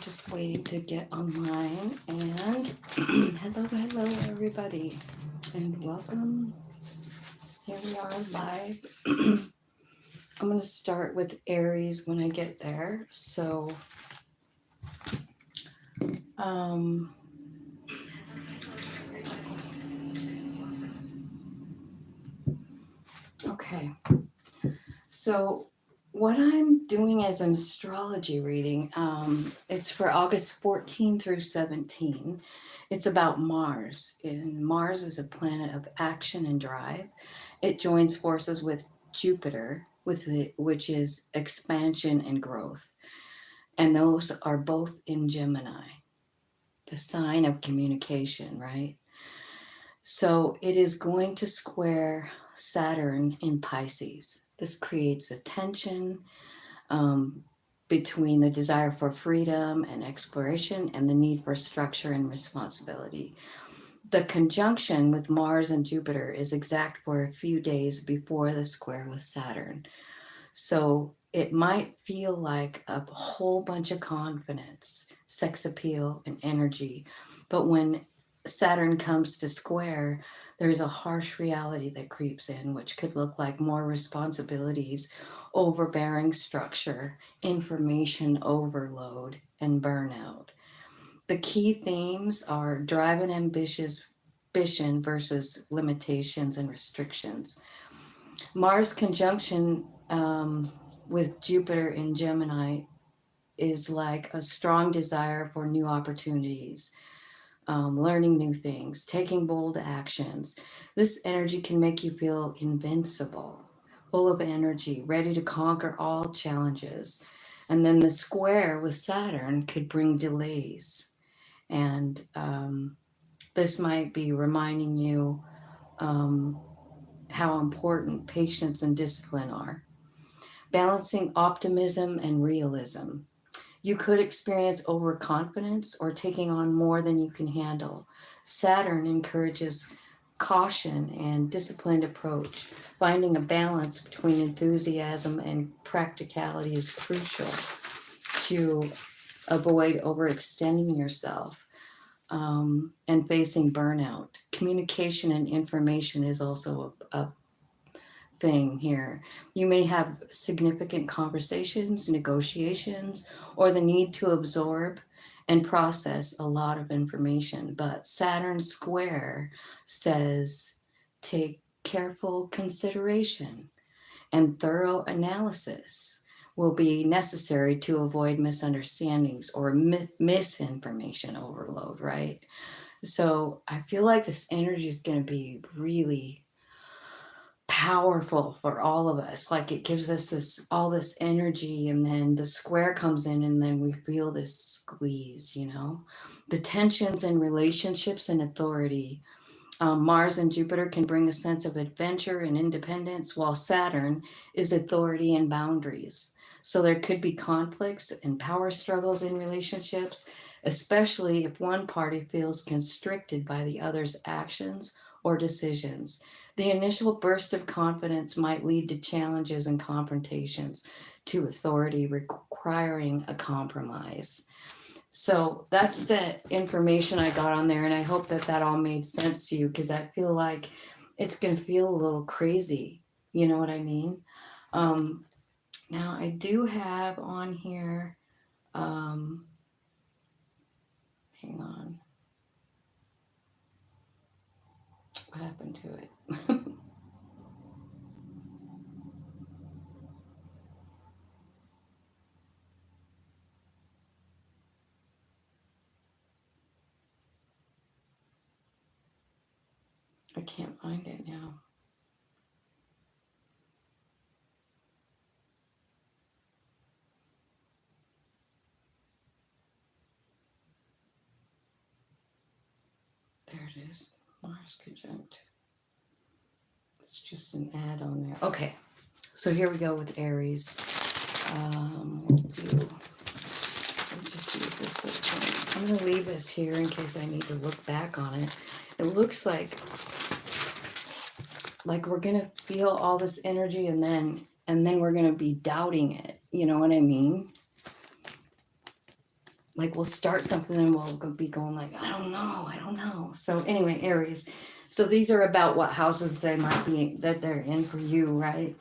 just waiting to get online. And hello, everybody, and welcome. Here we are live. I'm going to start with Aries when I get there. So, okay. So, what I'm doing is an astrology reading. It's for August 14 through 17. It's about Mars. And Mars is a planet of action and drive. It joins forces with Jupiter, which is expansion and growth. And those are both in Gemini, the sign of communication, right? So it is going to square Saturn in Pisces. This creates a tension between the desire for freedom and exploration and the need for structure and responsibility. The conjunction with Mars and Jupiter is exact for a few days before the square with Saturn. So it might feel like a whole bunch of confidence, sex appeal, and energy. But when Saturn comes to square, there's a harsh reality that creeps in, which could look like more responsibilities, overbearing structure, information overload, and burnout. The key themes are drive and ambition versus limitations and restrictions. Mars conjunction with Jupiter in Gemini is like a strong desire for new opportunities, learning new things, taking bold actions. This energy can make you feel invincible, full of energy, ready to conquer all challenges. And then the square with Saturn could bring delays. And this might be reminding you how important patience and discipline are. Balancing optimism and realism. You could experience overconfidence or taking on more than you can handle. Saturn encourages caution and disciplined approach. Finding a balance between enthusiasm and practicality is crucial to avoid overextending yourself and facing burnout. Communication and information is also a thing here. You may have significant conversations, negotiations, or the need to absorb and process a lot of information. But Saturn square says take careful consideration and thorough analysis will be necessary to avoid misunderstandings or misinformation overload, right? So I feel like this energy is going to be really powerful for all of us. Like it gives us all this energy, and then the square comes in and then we feel this squeeze, the tensions in relationships and authority. Mars and Jupiter can bring a sense of adventure and independence, while Saturn is authority and boundaries. So there could be conflicts and power struggles in relationships, especially if one party feels constricted by the other's actions or decisions. The initial burst of confidence might lead to challenges and confrontations to authority requiring a compromise. So that's the information I got on there, and I hope that all made sense to you, because I feel like it's going to feel a little crazy. You know what I mean? Now, I do have on here, hang on. What happened to it? I can't find it now. There it is. Mars conjunct. It's just an ad on there. Okay, so here we go with Aries. Let's just use this. I'm going to leave this here in case I need to look back on it. It looks like we're going to feel all this energy, and then we're going to be doubting it. You know what I mean? Like we'll start something and we'll be going like, I don't know. So anyway, Aries. So these are about what houses they might be that they're in for you, right?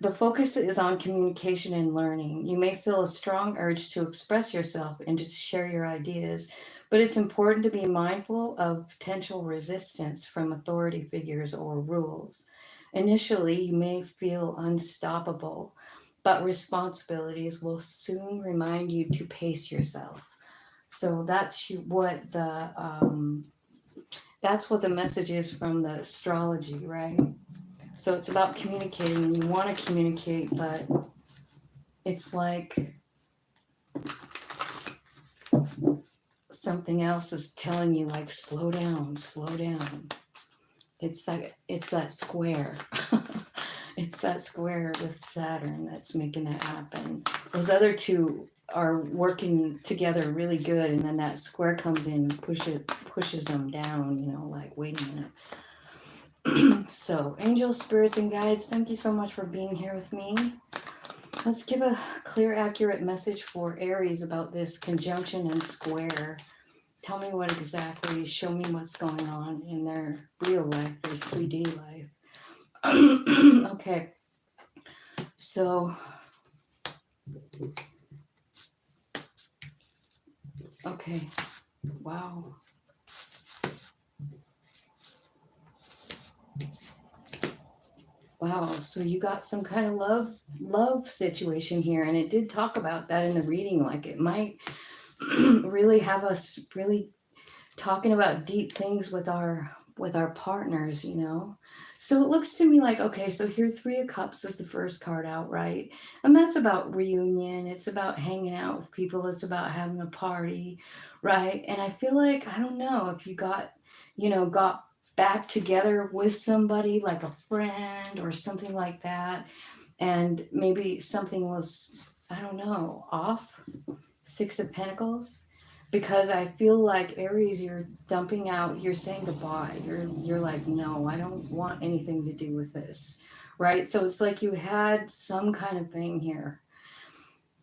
The focus is on communication and learning. You may feel a strong urge to express yourself and to share your ideas, but it's important to be mindful of potential resistance from authority figures or rules. Initially, you may feel unstoppable, but responsibilities will soon remind you to pace yourself. So that's what the message is from the astrology, right? So it's about communicating. You want to communicate, but it's like something else is telling you, like, slow down, slow down. It's that square. It's that square with Saturn that's making that happen. Those other two are working together really good, and then that square comes in and pushes them down, like, wait a minute. So, angels, spirits, and guides, thank you so much for being here with me. Let's give a clear, accurate message for Aries about this conjunction and square. Tell me what exactly, show me what's going on in their real life, their 3D life. Okay, so, okay, wow. Wow, so you got some kind of love situation here, and it did talk about that in the reading, like it might really have us really talking about deep things with our partners. So it looks to me like, okay, so here 3 of Cups is the first card out, right? And that's about reunion, it's about hanging out with people, it's about having a party, right? And I feel like, I don't know if you got back together with somebody, like a friend or something like that, and maybe something was, I don't know, off. 6 of Pentacles, because I feel like, Aries, you're dumping out, you're saying goodbye. You're like, no, I don't want anything to do with this. Right? So it's like you had some kind of thing here.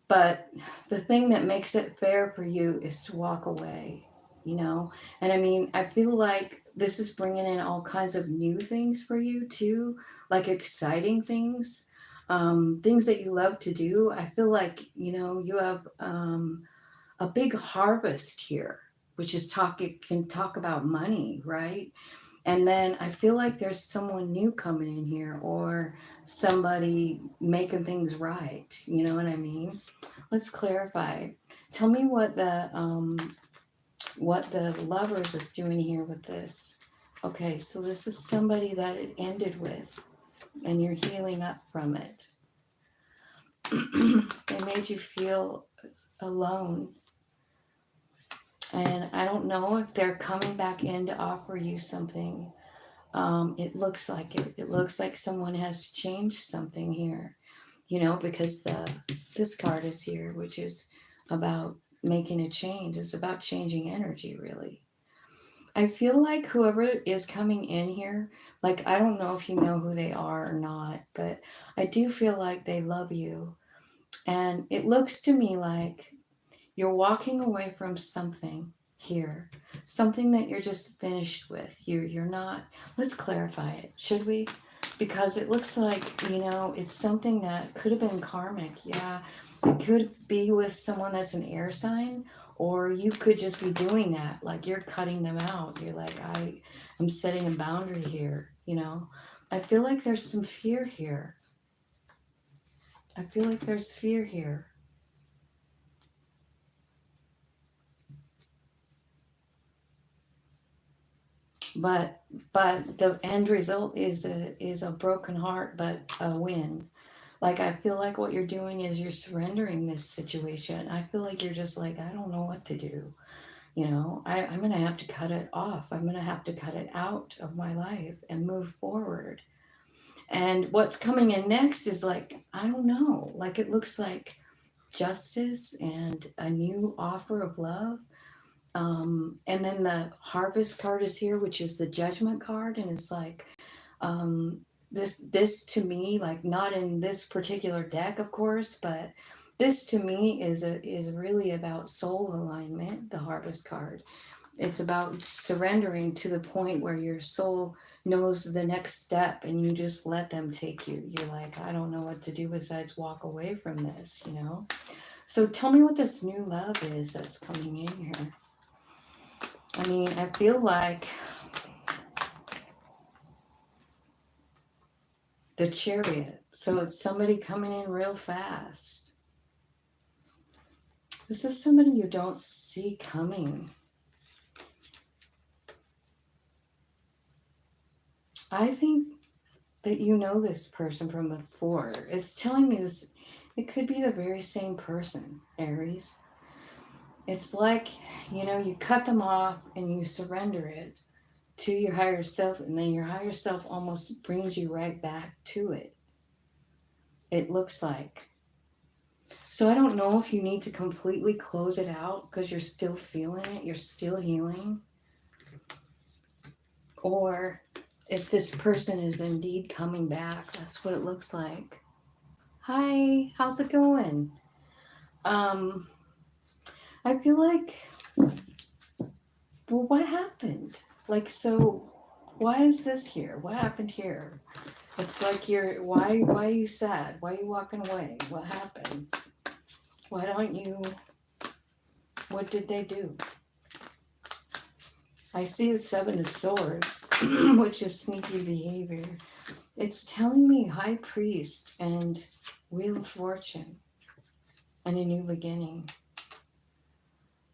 But the thing that makes it fair for you is to walk away, you know? And I mean, I feel like this is bringing in all kinds of new things for you too, like exciting things, things that you love to do. I feel like, you have a big harvest here, which is it can talk about money, right? And then I feel like there's someone new coming in here, or somebody making things right. You know what I mean? Let's clarify. Tell me what the lovers is doing here with this. Okay, so this is somebody that it ended with, and you're healing up from it. They made you feel alone. And I don't know if they're coming back in to offer you something. It looks like it. It looks like someone has changed something here, because this card is here, which is about making a change. It's about changing energy, really. I feel like whoever is coming in here, like, I don't know if you know who they are or not, but I do feel like they love you. And it looks to me like you're walking away from something here, something that you're just finished with. You're not. Let's clarify it, should we? Because it looks like, it's something that could have been karmic. Yeah, it could be with someone that's an air sign, or you could just be doing that, like you're cutting them out. You're like, I'm setting a boundary here. I feel like there's some fear here. I feel like there's fear here. but the end result is a broken heart, but a win. Like, I feel like what you're doing is you're surrendering this situation. I feel like you're just like, I don't know what to do. I'm gonna have to cut it off. I'm gonna have to cut it out of my life and move forward. And what's coming in next is like, I don't know, like, it looks like justice and a new offer of love. And then the harvest card is here, which is the judgment card, and it's like, this to me, like, not in this particular deck, of course, but This to me is really about soul alignment, the Harvest card. It's about surrendering to the point where your soul knows the next step and you just let them take you. You're like, I don't know what to do besides walk away from this, you know? So tell me what this new love is that's coming in here. I mean, I feel like the Chariot. So it's somebody coming in real fast. This is somebody you don't see coming. I think that you know this person from before. It's telling me this, it could be the very same person, Aries. It's like, you know, you cut them off and you surrender it to your higher self, and then your higher self almost brings you right back to it. It looks like. So I don't know if you need to completely close it out because you're still feeling it, you're still healing, or if this person is indeed coming back. That's what it looks like. Hi, how's it going? I feel like, well, what happened? Like, so why is this here? What happened here? It's like why are you sad? Why are you walking away? What happened? Why don't you, what did they do? I see the Seven of Swords, which is sneaky behavior. It's telling me High Priest and Wheel of Fortune and a new beginning.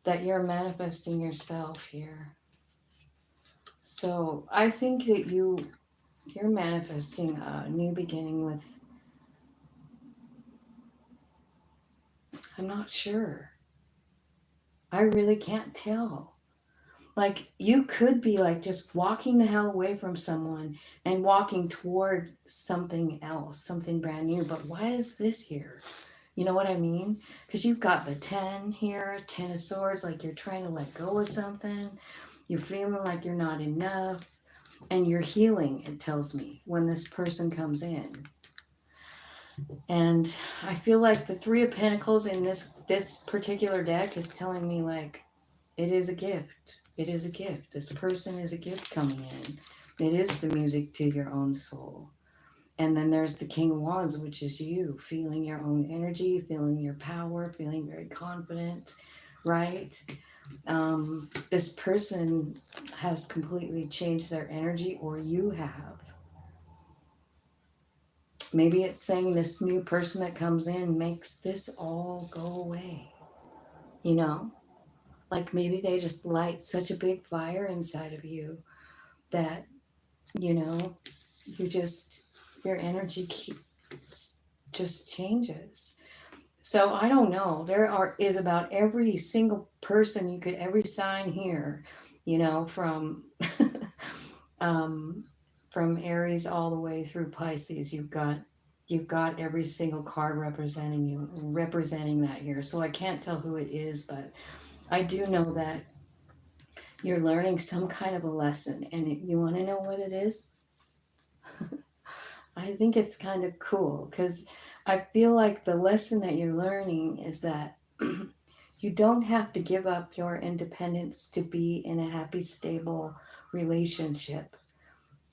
That you're manifesting yourself here. So I think that you're manifesting a new beginning with, I'm not sure. I really can't tell. Like, you could be like just walking the hell away from someone and walking toward something else, something brand new. But why is this here? You know what I mean? Because you've got the 10 here, 10 of Swords, like you're trying to let go of something. You're feeling like you're not enough. And you're healing, it tells me, when this person comes in. And I feel like the Three of Pentacles in this particular deck is telling me, like, it is a gift. It is a gift. This person is a gift coming in. It is the music to your own soul. And then there's the King of Wands, which is you, feeling your own energy, feeling your power, feeling very confident, right? This person has completely changed their energy, or you have. Maybe it's saying this new person that comes in makes this all go away. You know? Like maybe they just light such a big fire inside of you that, you know, your energy just changes. So I don't know. Is about every single person you could every sign here, you know, from from Aries all the way through Pisces. You've got every single card representing that here. So I can't tell who it is, but I do know that you're learning some kind of a lesson, and you want to know what it is? I think it's kind of cool because I feel like the lesson that you're learning is that you don't have to give up your independence to be in a happy, stable relationship.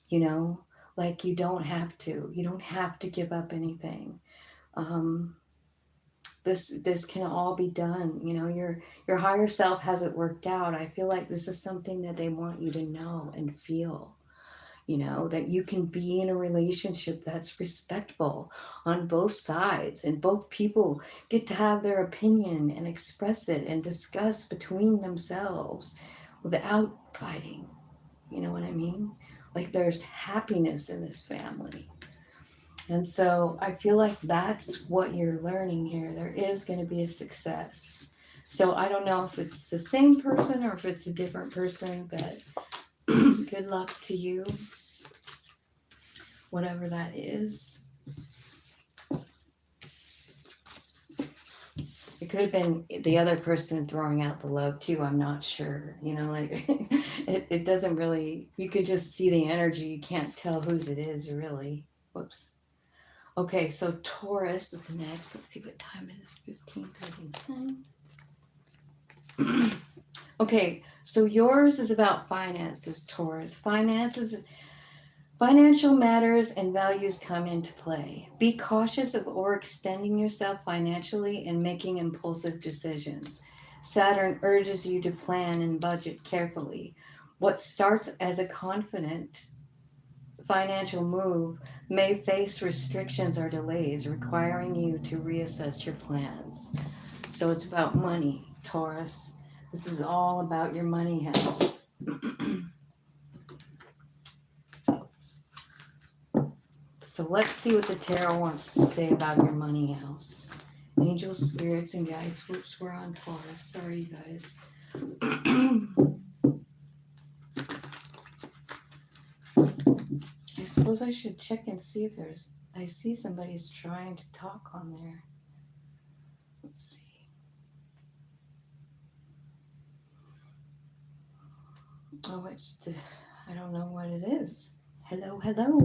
You know, like you don't have to. You don't have to give up anything. This can all be done. You know, your higher self has it worked out. I feel like this is something that they want you to know and feel. You know, that you can be in a relationship that's respectful on both sides, and both people get to have their opinion and express it and discuss between themselves without fighting. You know what I mean? Like there's happiness in this family. And so I feel like that's what you're learning here. There is going to be a success. So I don't know if it's the same person or if it's a different person, but good luck to you, whatever that is. It could have been the other person throwing out the love too. I'm not sure. You know, like it doesn't really, you could just see the energy. You can't tell whose it is really. Whoops. Okay, so Taurus is next. Let's see what time it is. 15:39. Okay, so yours is about finances, Taurus. Financial matters and values come into play. Be cautious of overextending yourself financially and making impulsive decisions. Saturn urges you to plan and budget carefully. What starts as a confident financial move may face restrictions or delays, requiring you to reassess your plans. So it's about money, Taurus. This is all about your money house. So let's see what the tarot wants to say about your money house. Angels, spirits, and guides. Whoops, we're on Taurus. Sorry, you guys. I suppose I should check and see if there's. I see somebody's trying to talk on there. Let's see. Oh, I don't know what it is. Hello,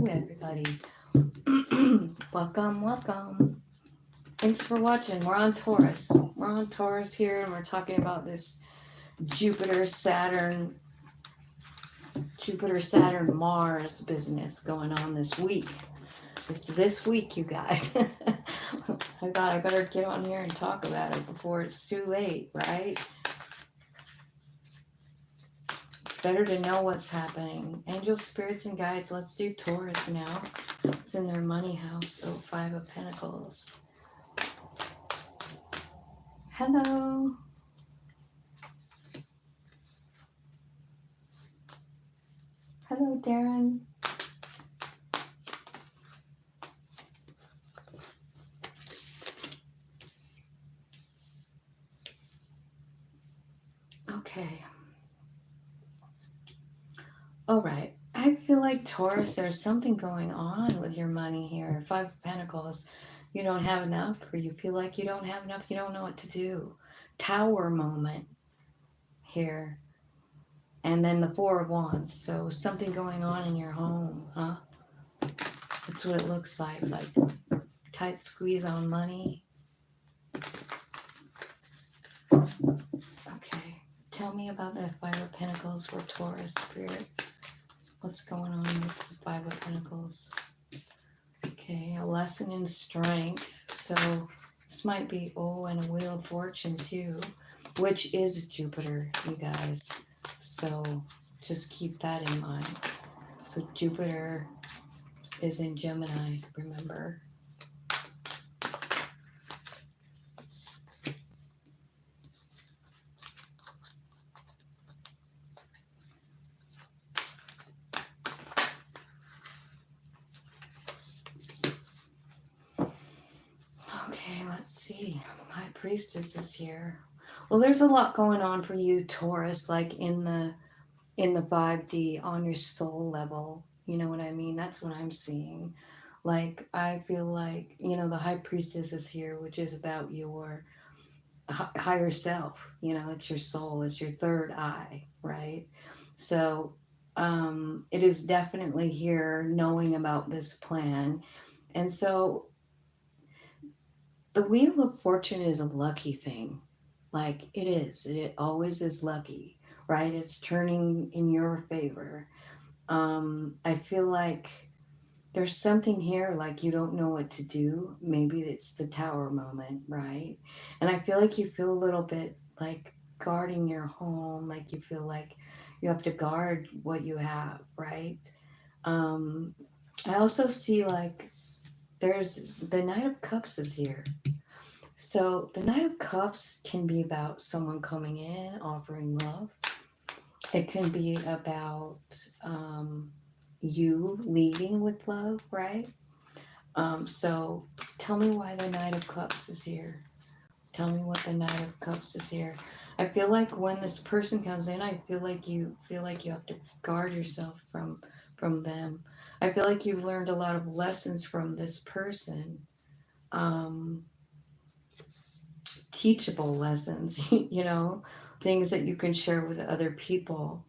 everybody. Welcome. Thanks for watching. We're on Taurus. We're on Taurus here, and we're talking about this Jupiter, Saturn, Mars business going on this week. This week, you guys. I thought I better get on here and talk about it before it's too late, right? It's better to know what's happening. Angels, spirits, and guides. Let's do Taurus now. It's in their money house. Oh, 5 of Pentacles. Hello. Hello, Darren. Okay. All right. I feel like Taurus, there's something going on with your money here. 5 of Pentacles. You don't have enough, or you feel like you don't have enough. You don't know what to do. Tower moment here. And then the 4 of Wands. So something going on in your home, huh? That's what it looks like tight squeeze on money. Okay. Tell me about that 5 of Pentacles for Taurus spirit. What's going on with the 5 of Pentacles? Okay, a lesson in strength. So this might be, and a Wheel of Fortune too, which is Jupiter, you guys. So just keep that in mind. So Jupiter is in Gemini, remember? Okay, let's see. High Priestess is here. Well, there's a lot going on for you, Taurus, like in the 5D on your soul level. You know what I mean? That's what I'm seeing. Like, I feel like, the High Priestess is here, which is about your higher self. It's your soul, it's your third eye, right? So, it is definitely here knowing about this plan. And so, the Wheel of Fortune is a lucky thing. Like, it is. It always is lucky, right? It's turning in your favor. I feel like there's something here like you don't know what to do. Maybe it's the Tower moment, right? And I feel like you feel a little bit like guarding your home, like you feel like you have to guard what you have, right? Um, I also see like there's the Knight of Cups is here. So the Knight of Cups can be about someone coming in, offering love. It can be about you leading with love, right? So tell me why the Knight of Cups is here. Tell me what the Knight of Cups is here. I feel like when this person comes in, I feel like you have to guard yourself from them. I feel like you've learned a lot of lessons from this person. Teachable lessons, things that you can share with other people.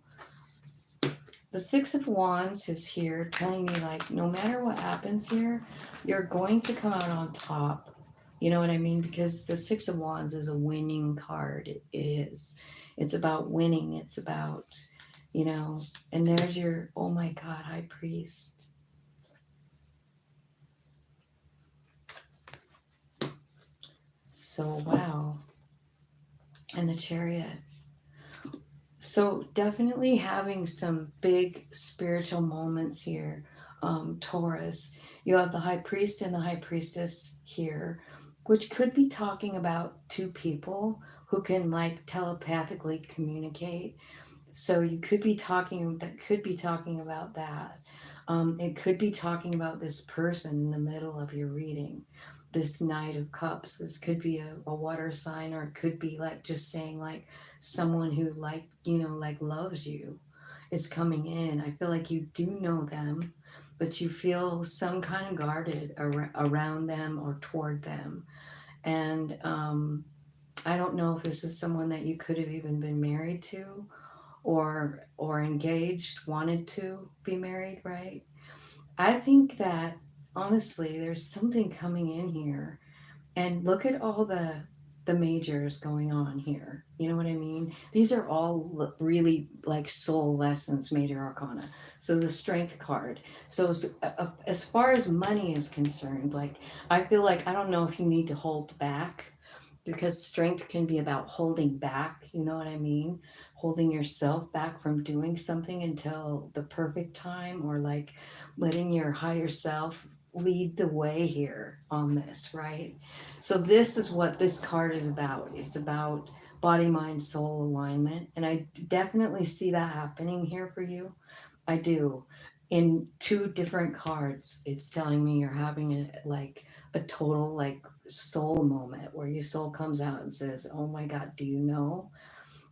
The Six of Wands is here telling me, like, no matter what happens here, you're going to come out on top. You know what I mean? Because the Six of Wands is a winning card. It is. It's about winning. It's about, you know, and there's your, oh my God, High Priest. So, wow. And the Chariot. So definitely having some big spiritual moments here, Taurus. You have the High Priest and the High Priestess here, which could be talking about two people who can like telepathically communicate. So you could be talking, that could be talking about that. It could be talking about this person in the middle of your reading, this Knight of Cups. This could be a water sign, or it could be like just saying like someone who like, you know, like loves you is coming in. I feel like you do know them, but you feel some kind of guarded around them or toward them. And I don't know if this is someone that you could have even been married to, or engaged, wanted to be married, right? I think that honestly there's something coming in here, and look at all the majors going on here. You know what I mean? These are all really like soul lessons, major arcana. So the strength card. So as far as money is concerned, like I feel like I don't know if you need to hold back, because strength can be about holding back, you know what I mean? Holding yourself back from doing something until the perfect time, or like letting your higher self lead the way here on this, right? So this is what this card is about. It's about body, mind, soul alignment. And I definitely see that happening here for you. I do. In two different cards, it's telling me you're having a total like soul moment where your soul comes out and says, "Oh my God, do you know?"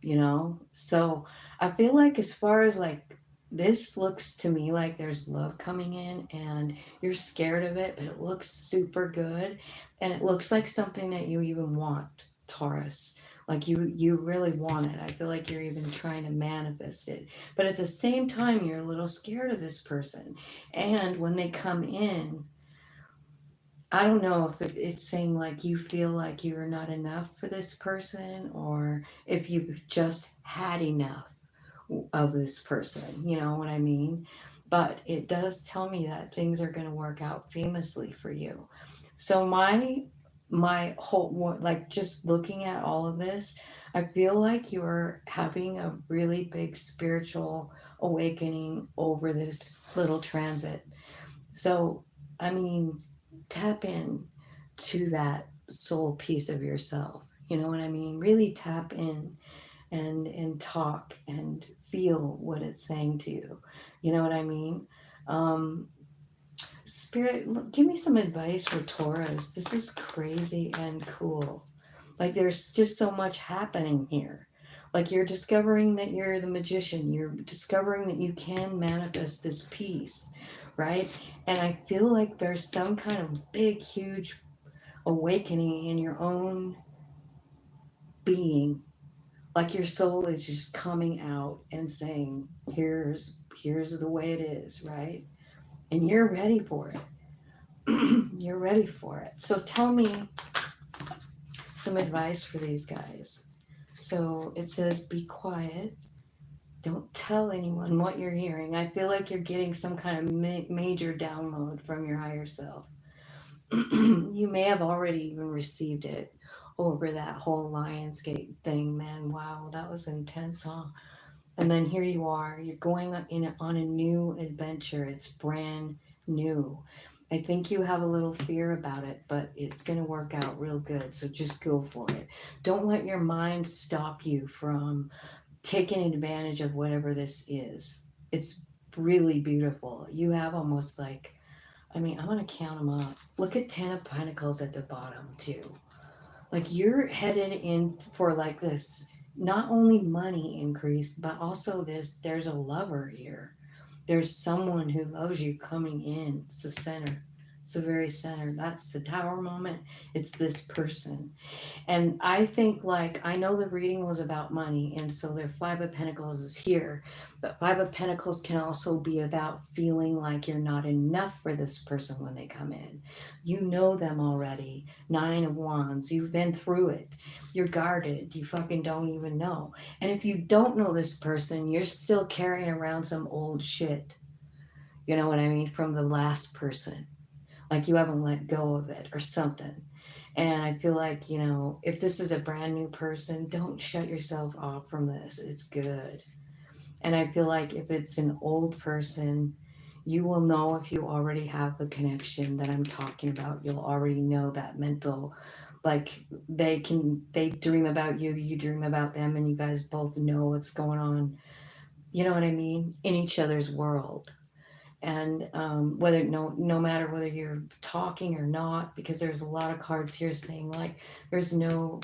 You know? So I feel like as far as like this looks to me like there's love coming in, and you're scared of it, but it looks super good. And it looks like something that you even want, Taurus. Like you really want it. I feel like you're even trying to manifest it. But at the same time, you're a little scared of this person. And when they come in, I don't know if it's saying like you feel like you're not enough for this person, or if you've just had enough of this person, you know what I mean? But it does tell me that things are going to work out famously for you. So my whole, like just looking at all of this, I feel like you're having a really big spiritual awakening over this little transit. So, I mean, tap in to that soul piece of yourself. You know what I mean? Really tap in and talk and feel what it's saying to you. You know what I mean? Um, Spirit, give me some advice for Taurus. This is crazy and cool. Like there's just so much happening here. Like you're discovering that you're the magician. You're discovering that you can manifest this peace, right? And I feel like there's some kind of big, huge awakening in your own being. Like your soul is just coming out and saying, here's the way it is, right? And you're ready for it. You're ready for it. So tell me some advice for these guys. So it says, be quiet. Don't tell anyone what you're hearing. I feel like you're getting some kind of major download from your higher self. You may have already even received it over that whole Lionsgate thing, man. Wow, that was intense, huh? And then here you are. You're going on a new adventure. It's brand new. I think you have a little fear about it, but it's going to work out real good. So just go for it. Don't let your mind stop you from taking advantage of whatever this is. It's really beautiful. You have almost like, I mean, I'm going to count them up. Look at 10 of Pentacles at the bottom, too. Like you're headed in for like this, not only money increase, but also there's a lover here. There's someone who loves you coming in. It's the center. It's the very center. That's the Tower moment. It's this person. And I think, like, I know the reading was about money, and so their Five of Pentacles is here. But Five of Pentacles can also be about feeling like you're not enough for this person when they come in. You know them already. Nine of Wands. You've been through it. You're guarded. You fucking don't even know. And if you don't know this person, you're still carrying around some old shit. You know what I mean? From the last person. Like you haven't let go of it or something. And I feel like, you know, if this is a brand new person, don't shut yourself off from this. It's good. And I feel like if it's an old person, you will know if you already have the connection that I'm talking about. You'll already know that mental, like they dream about you, you dream about them, and you guys both know what's going on. You know what I mean? In each other's world. And whether no matter whether you're talking or not, because there's a lot of cards here saying like there's no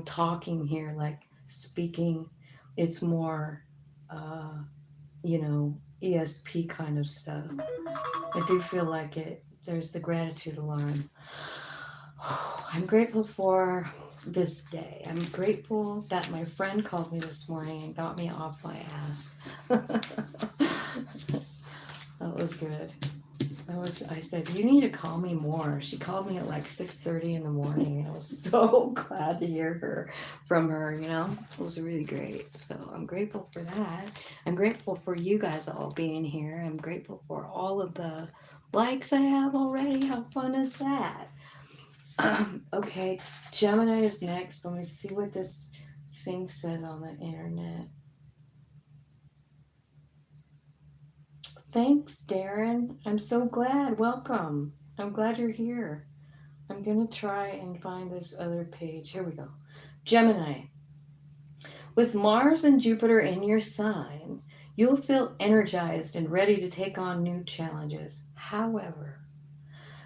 talking here, like speaking. It's more uh ESP kind of stuff. I do feel like it. There's the gratitude alarm. I'm grateful for this day. I'm grateful that my friend called me this morning and got me off my ass. That was good. I said, you need to call me more. She called me at like 6:30 in the morning, and I was so glad to hear from her, you know? It was really great. So I'm grateful for that. I'm grateful for you guys all being here. I'm grateful for all of the likes I have already. How fun is that? Okay, Gemini is next. Let me see what this thing says on the internet. Thanks, Darren. I'm so glad. Welcome. I'm glad you're here. I'm going to try and find this other page. Here we go. Gemini. With Mars and Jupiter in your sign, you'll feel energized and ready to take on new challenges. However,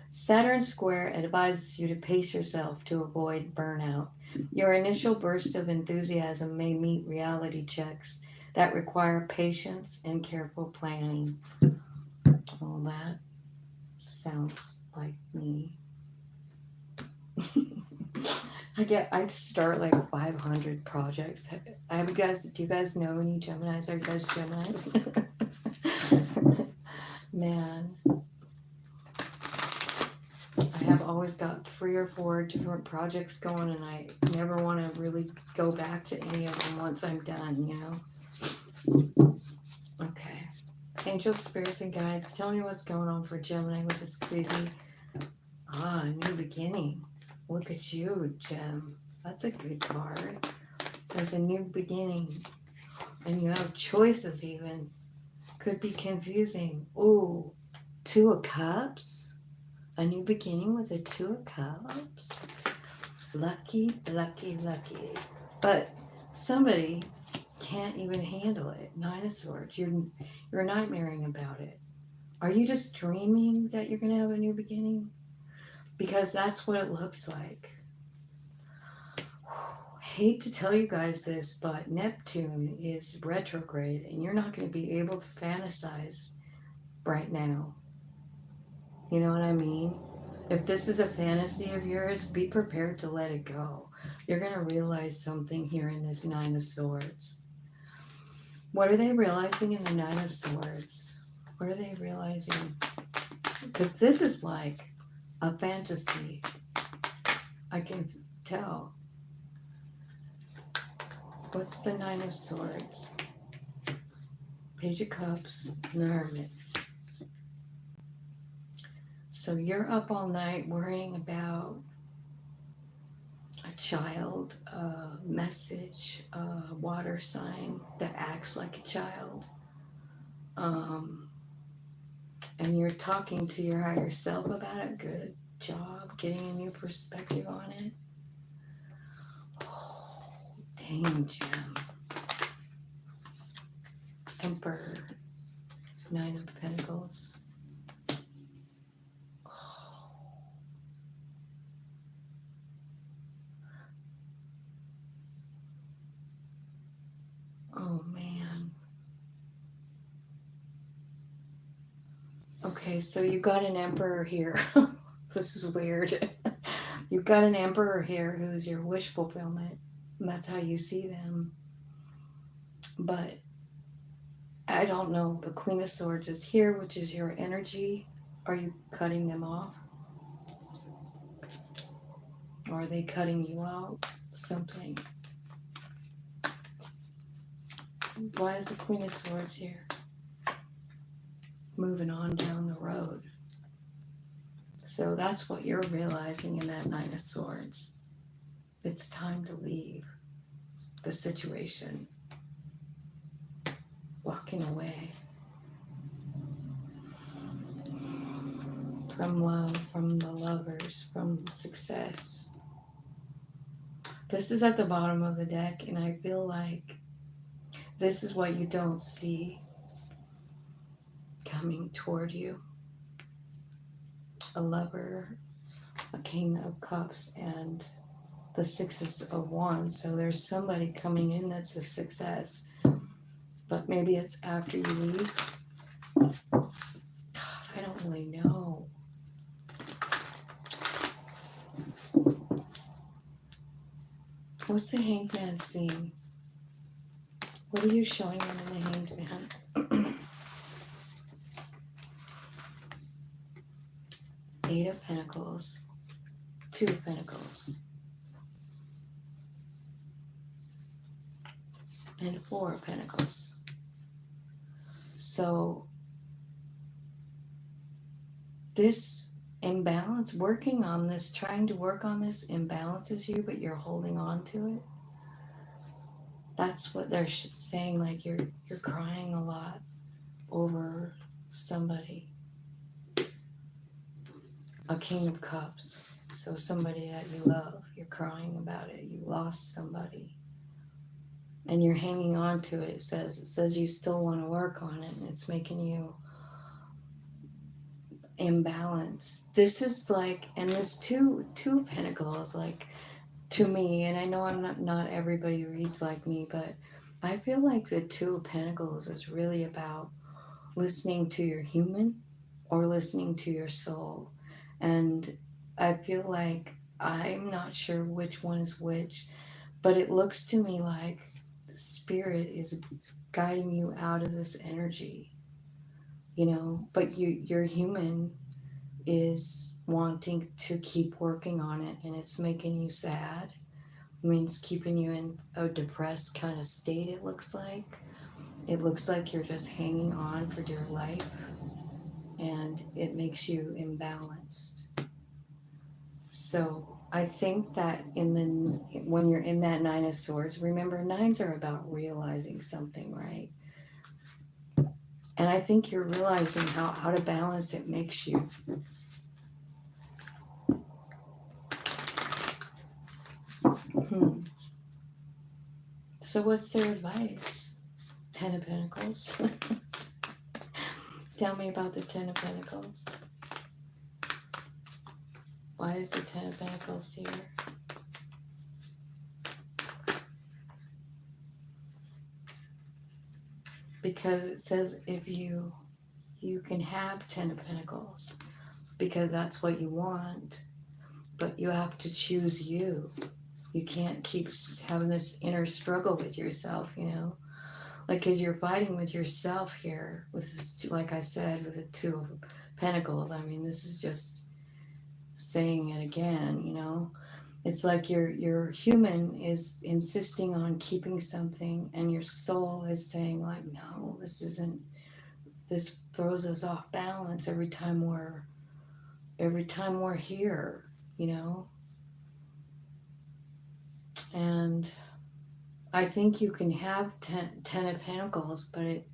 Saturn square advises you to pace yourself to avoid burnout. Your initial burst of enthusiasm may meet reality checks that require patience and careful planning. Well, that sounds like me. I'd start like 500 projects. Do you guys know any Geminis? Are you guys Geminis? Man, I have always got 3 or 4 different projects going, and I never want to really go back to any of them once I'm done, you know? Okay. Angel, spirits, and guides, tell me what's going on for Gemini with this crazy, new beginning. Look at you, Gem. That's a good card. There's a new beginning. And you have choices even. Could be confusing. Ooh, 2 of Cups? A new beginning with a 2 of Cups? Lucky, lucky, lucky. But somebody can't even handle it. 9 of Swords. You're nightmaring about it. Are you just dreaming that you're going to have a new beginning? Because that's what it looks like. Hate to tell you guys this, but Neptune is retrograde, and you're not going to be able to fantasize right now. You know what I mean? If this is a fantasy of yours, be prepared to let it go. You're going to realize something here in this 9 of Swords. What are they realizing in the 9 of Swords? What are they realizing? Because this is like a fantasy. I can tell. What's the 9 of Swords? Page of Cups and the Hermit. So you're up all night worrying about a child, a message, a water sign that acts like a child. And you're talking to your higher self about it. Good job getting a new perspective on it. Oh, dang, Gem. Emperor. 9 of Pentacles. Oh, man. Okay, so you got an emperor here. This is weird. You've got an emperor here who's your wish fulfillment. And that's how you see them. But I don't know. The Queen of Swords is here, which is your energy. Are you cutting them off? Or are they cutting you out? Something. Why is the Queen of Swords here? Moving on down the road. So that's what you're realizing in that Nine of Swords. It's time to leave the situation. Walking away from love, from the lovers, from success. This is at the bottom of the deck, and I feel like this is what you don't see coming toward you. A lover, a King of Cups, and the Sixes of Wands. So there's somebody coming in that's a success, but maybe it's after you leave. God, I don't really know. What's the Hanged Man seeing? What are you showing them in the Hanged Man? Eight of Pentacles, Two of Pentacles, and Four of Pentacles. So this imbalance, working on this, trying to work on this imbalances you, but you're holding on to it. That's what they're saying, like you're crying a lot over somebody. A King of Cups. So somebody that you love, you're crying about it. You lost somebody. And you're hanging on to it. It says you still want to work on it, and it's making you imbalanced. This is like, and this two of Pentacles, like, to me, and I know I'm not everybody reads like me, but I feel like the Two of Pentacles is really about listening to your human or listening to your soul. And I feel like I'm not sure which one is which, but it looks to me like the spirit is guiding you out of this energy, you know, but your human is wanting to keep working on it, and it's making you sad. It means keeping you in a depressed kind of state. It looks like you're just hanging on for dear life, and it makes you imbalanced. So I think that when you're in that Nine of Swords, remember, nines are about realizing something, right? And I think you're realizing how out of balance it makes you. So what's their advice? Ten of Pentacles. Tell me about the Ten of Pentacles. Why is the Ten of Pentacles here? Because it says if you can have Ten of Pentacles because that's what you want, but you have to choose you. You can't keep having this inner struggle with yourself, you know? Like, because you're fighting with yourself here with this, like I said, with the Two of Pentacles. I mean, this is just saying it again, you know? It's like your human is insisting on keeping something, and your soul is saying, like, no, this throws us off balance every time we're here, you know? And I think you can have ten of Pentacles, but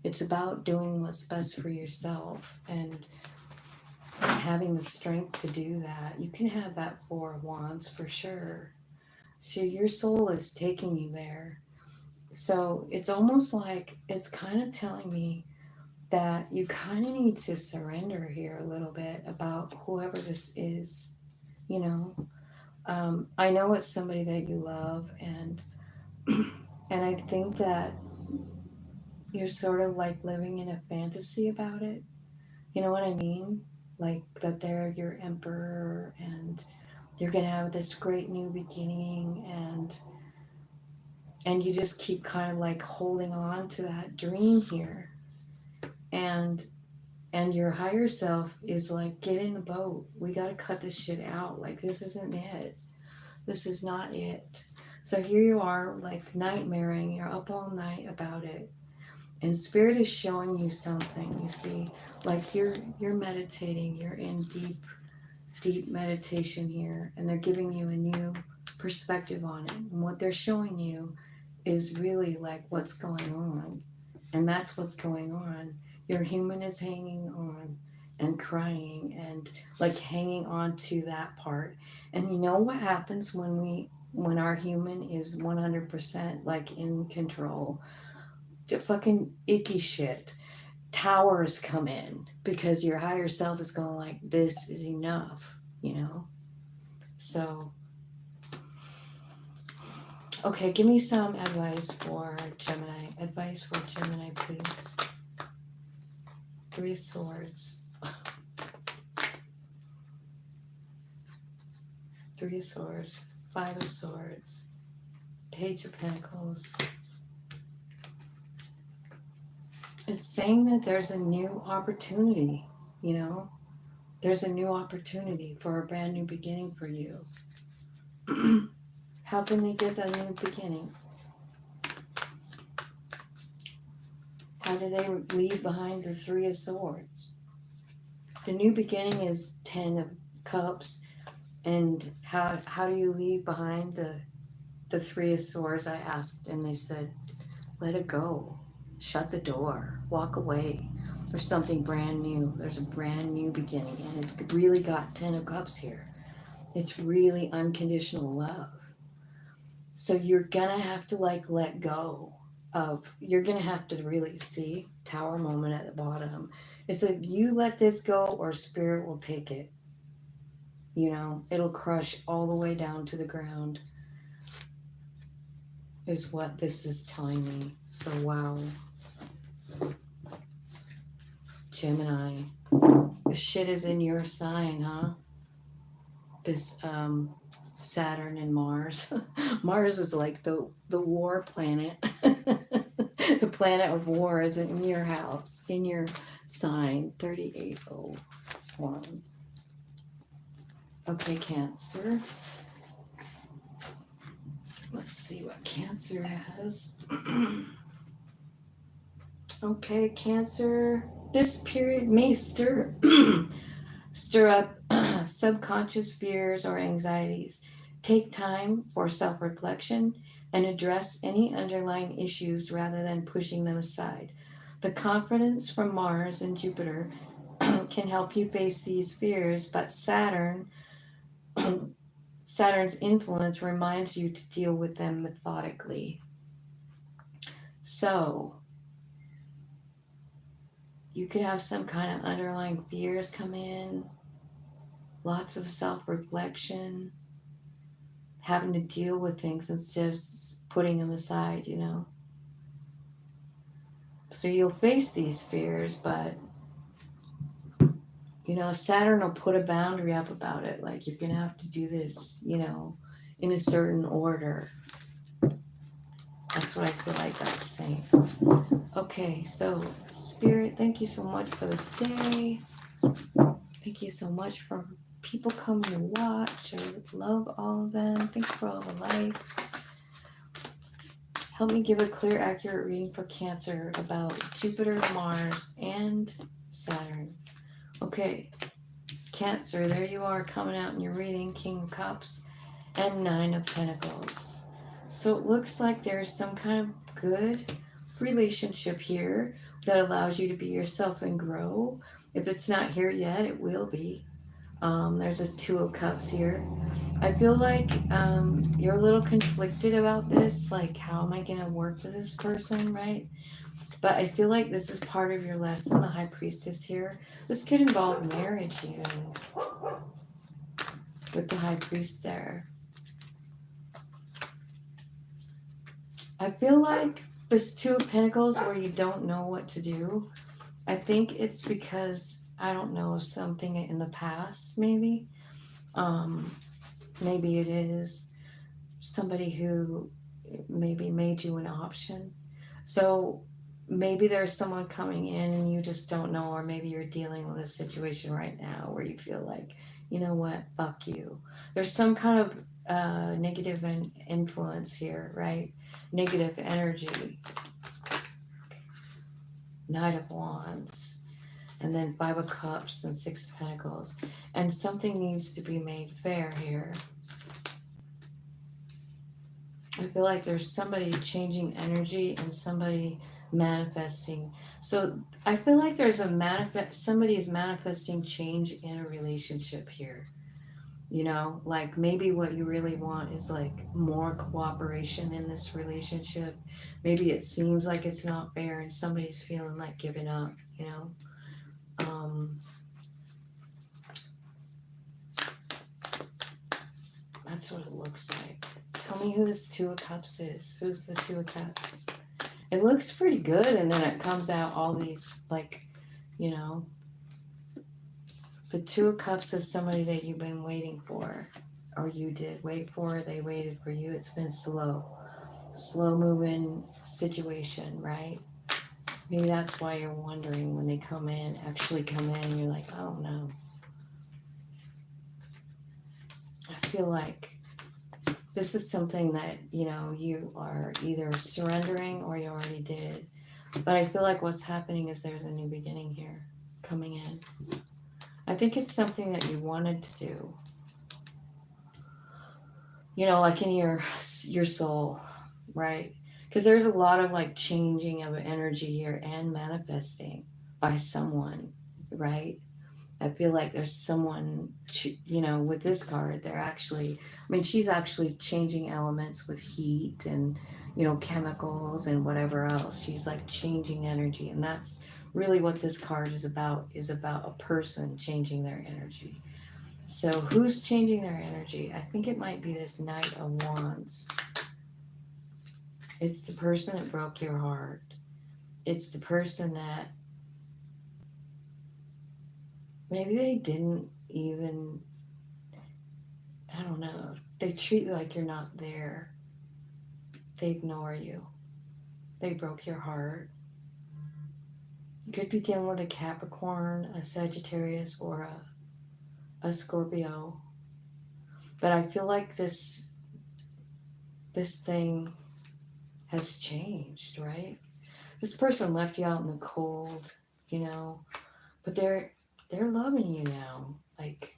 it's about doing what's best for yourself and having the strength to do that. You can have that Four of Wands for sure. So your soul is taking you there. So it's almost like it's kind of telling me that you kind of need to surrender here a little bit about whoever this is, you know. I know it's somebody that you love, and I think that you're sort of like living in a fantasy about it. You know what I mean? Like that they're your emperor and you're going to have this great new beginning, and you just keep kind of like holding on to that dream here. And your higher self is like, get in the boat. We got to cut this shit out. Like, this isn't it. This is not it. So here you are, like nightmaring. You're up all night about it. And spirit is showing you something, you see. Like you're meditating, you're in deep meditation here, and they're giving you a new perspective on it. And what they're showing you is really like what's going on. And that's what's going on. Your human is hanging on and crying and like hanging on to that part. And you know what happens when our human is 100% like in control? To fucking icky shit. Towers come in because your higher self is going like, this is enough, you know? So, okay, give me some advice for Gemini. Advice for Gemini, please. 3 of Swords. 3 of Swords. 5 of Swords. Page of Pentacles. It's saying that there's a new opportunity, you know? There's a new opportunity for a brand new beginning for you. How can they get that new beginning? How do they leave behind the 3 of Swords? The new beginning is 10 of Cups. And how do you leave behind the 3 of Swords? I asked, and they said, let it go. Shut the door. Walk away. There's something brand new. There's a brand new beginning. And it's really got 10 of Cups here. It's really unconditional love. So you're going to have to like let go of, you're going to have to really see Tower moment at the bottom. It's like you let this go or spirit will take it. You know, it'll crush all the way down to the ground is what this is telling me. So wow. Gemini. This shit is in your sign, huh? This Saturn and Mars. Mars is like the war planet. The planet of war is in your house, in your sign. 3801. Okay, Cancer. Let's see what Cancer has. Okay, Cancer. This period may stir up subconscious fears or anxieties. Take time for self-reflection and address any underlying issues rather than pushing them aside. The confidence from Mars and Jupiter can help you face these fears, but Saturn's influence reminds you to deal with them methodically. So, you could have some kind of underlying fears come in, lots of self-reflection, having to deal with things instead of putting them aside, you know. So you'll face these fears, but, you know, Saturn will put a boundary up about it. Like, you're going to have to do this, you know, in a certain order. That's what I feel like that's saying. Okay, so Spirit, thank you so much for this day. Thank you so much for people coming to watch. I love all of them. Thanks for all the likes. Help me give a clear, accurate reading for Cancer about Jupiter, Mars, and Saturn. Okay, Cancer, there you are coming out in your reading, King of Cups and 9 of Pentacles. So it looks like there's some kind of good relationship here that allows you to be yourself and grow. If it's not here yet, it will be. There's a 2 of Cups here. I feel like you're a little conflicted about this. Like, how am I going to work with this person, right? But I feel like this is part of your lesson, the High Priestess here. This could involve marriage even, with the High Priest there. I feel like this 2 of Pentacles where you don't know what to do. I think it's because I don't know, something in the past, maybe. Maybe it is somebody who maybe made you an option. So maybe there's someone coming in and you just don't know, or maybe you're dealing with a situation right now where you feel like, you know what, fuck you. There's some kind of negative influence here, right? Negative energy. Knight of Wands, and then Five of Cups and Six of Pentacles. And something needs to be made fair here. I feel like there's somebody changing energy and somebody manifesting. So I feel like there's somebody's manifesting change in a relationship here. You know, like maybe what you really want is like more cooperation in this relationship. Maybe it seems like it's not fair and somebody's feeling like giving up, you know. That's what it looks like. Tell me who this Two of Cups is. Who's the Two of Cups? It looks pretty good, and then it comes out all these, like, you know. The Two of Cups is somebody that you've been waiting for. Or you did wait for, they waited for you. It's been slow. Slow moving situation, right? So maybe that's why you're wondering when they actually come in, you're like, oh no. I feel like this is something that, you know, you are either surrendering or you already did. But I feel like what's happening is there's a new beginning here coming in. I think it's something that you wanted to do. You know, like in your soul, right? Because there's a lot of like changing of energy here and manifesting by someone, right? I feel like there's someone, you know, with this card, she's actually changing elements with heat and, you know, chemicals and whatever else. She's like changing energy. And that's really what this card is about a person changing their energy. So who's changing their energy? I think it might be this Knight of Wands. It's the person that broke your heart. It's the person that maybe they didn't even, I don't know, they treat you like you're not there. They ignore you. They broke your heart. You could be dealing with a Capricorn, a Sagittarius, or a Scorpio. But I feel like this thing has changed, right? This person left you out in the cold, you know, but they're loving you now. Like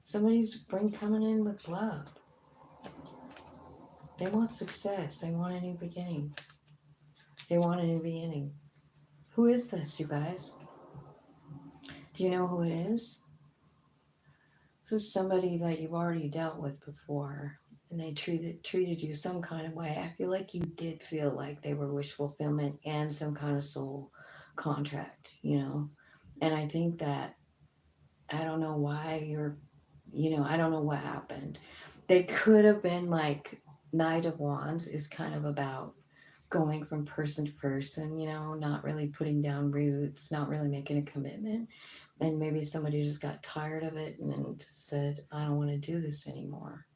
somebody's coming in with love. They want success. They want a new beginning. They want a new beginning. Who is this, you guys? Do you know who it is? This is somebody that you've already dealt with before, and they treated you some kind of way. I feel like you did feel like they were wish fulfillment and some kind of soul contract, you know? And I think that, I don't know why I don't know what happened. They could have been like, Knight of Wands is kind of about going from person to person, you know, not really putting down roots, not really making a commitment. And maybe somebody just got tired of it and then just said, I don't want to do this anymore.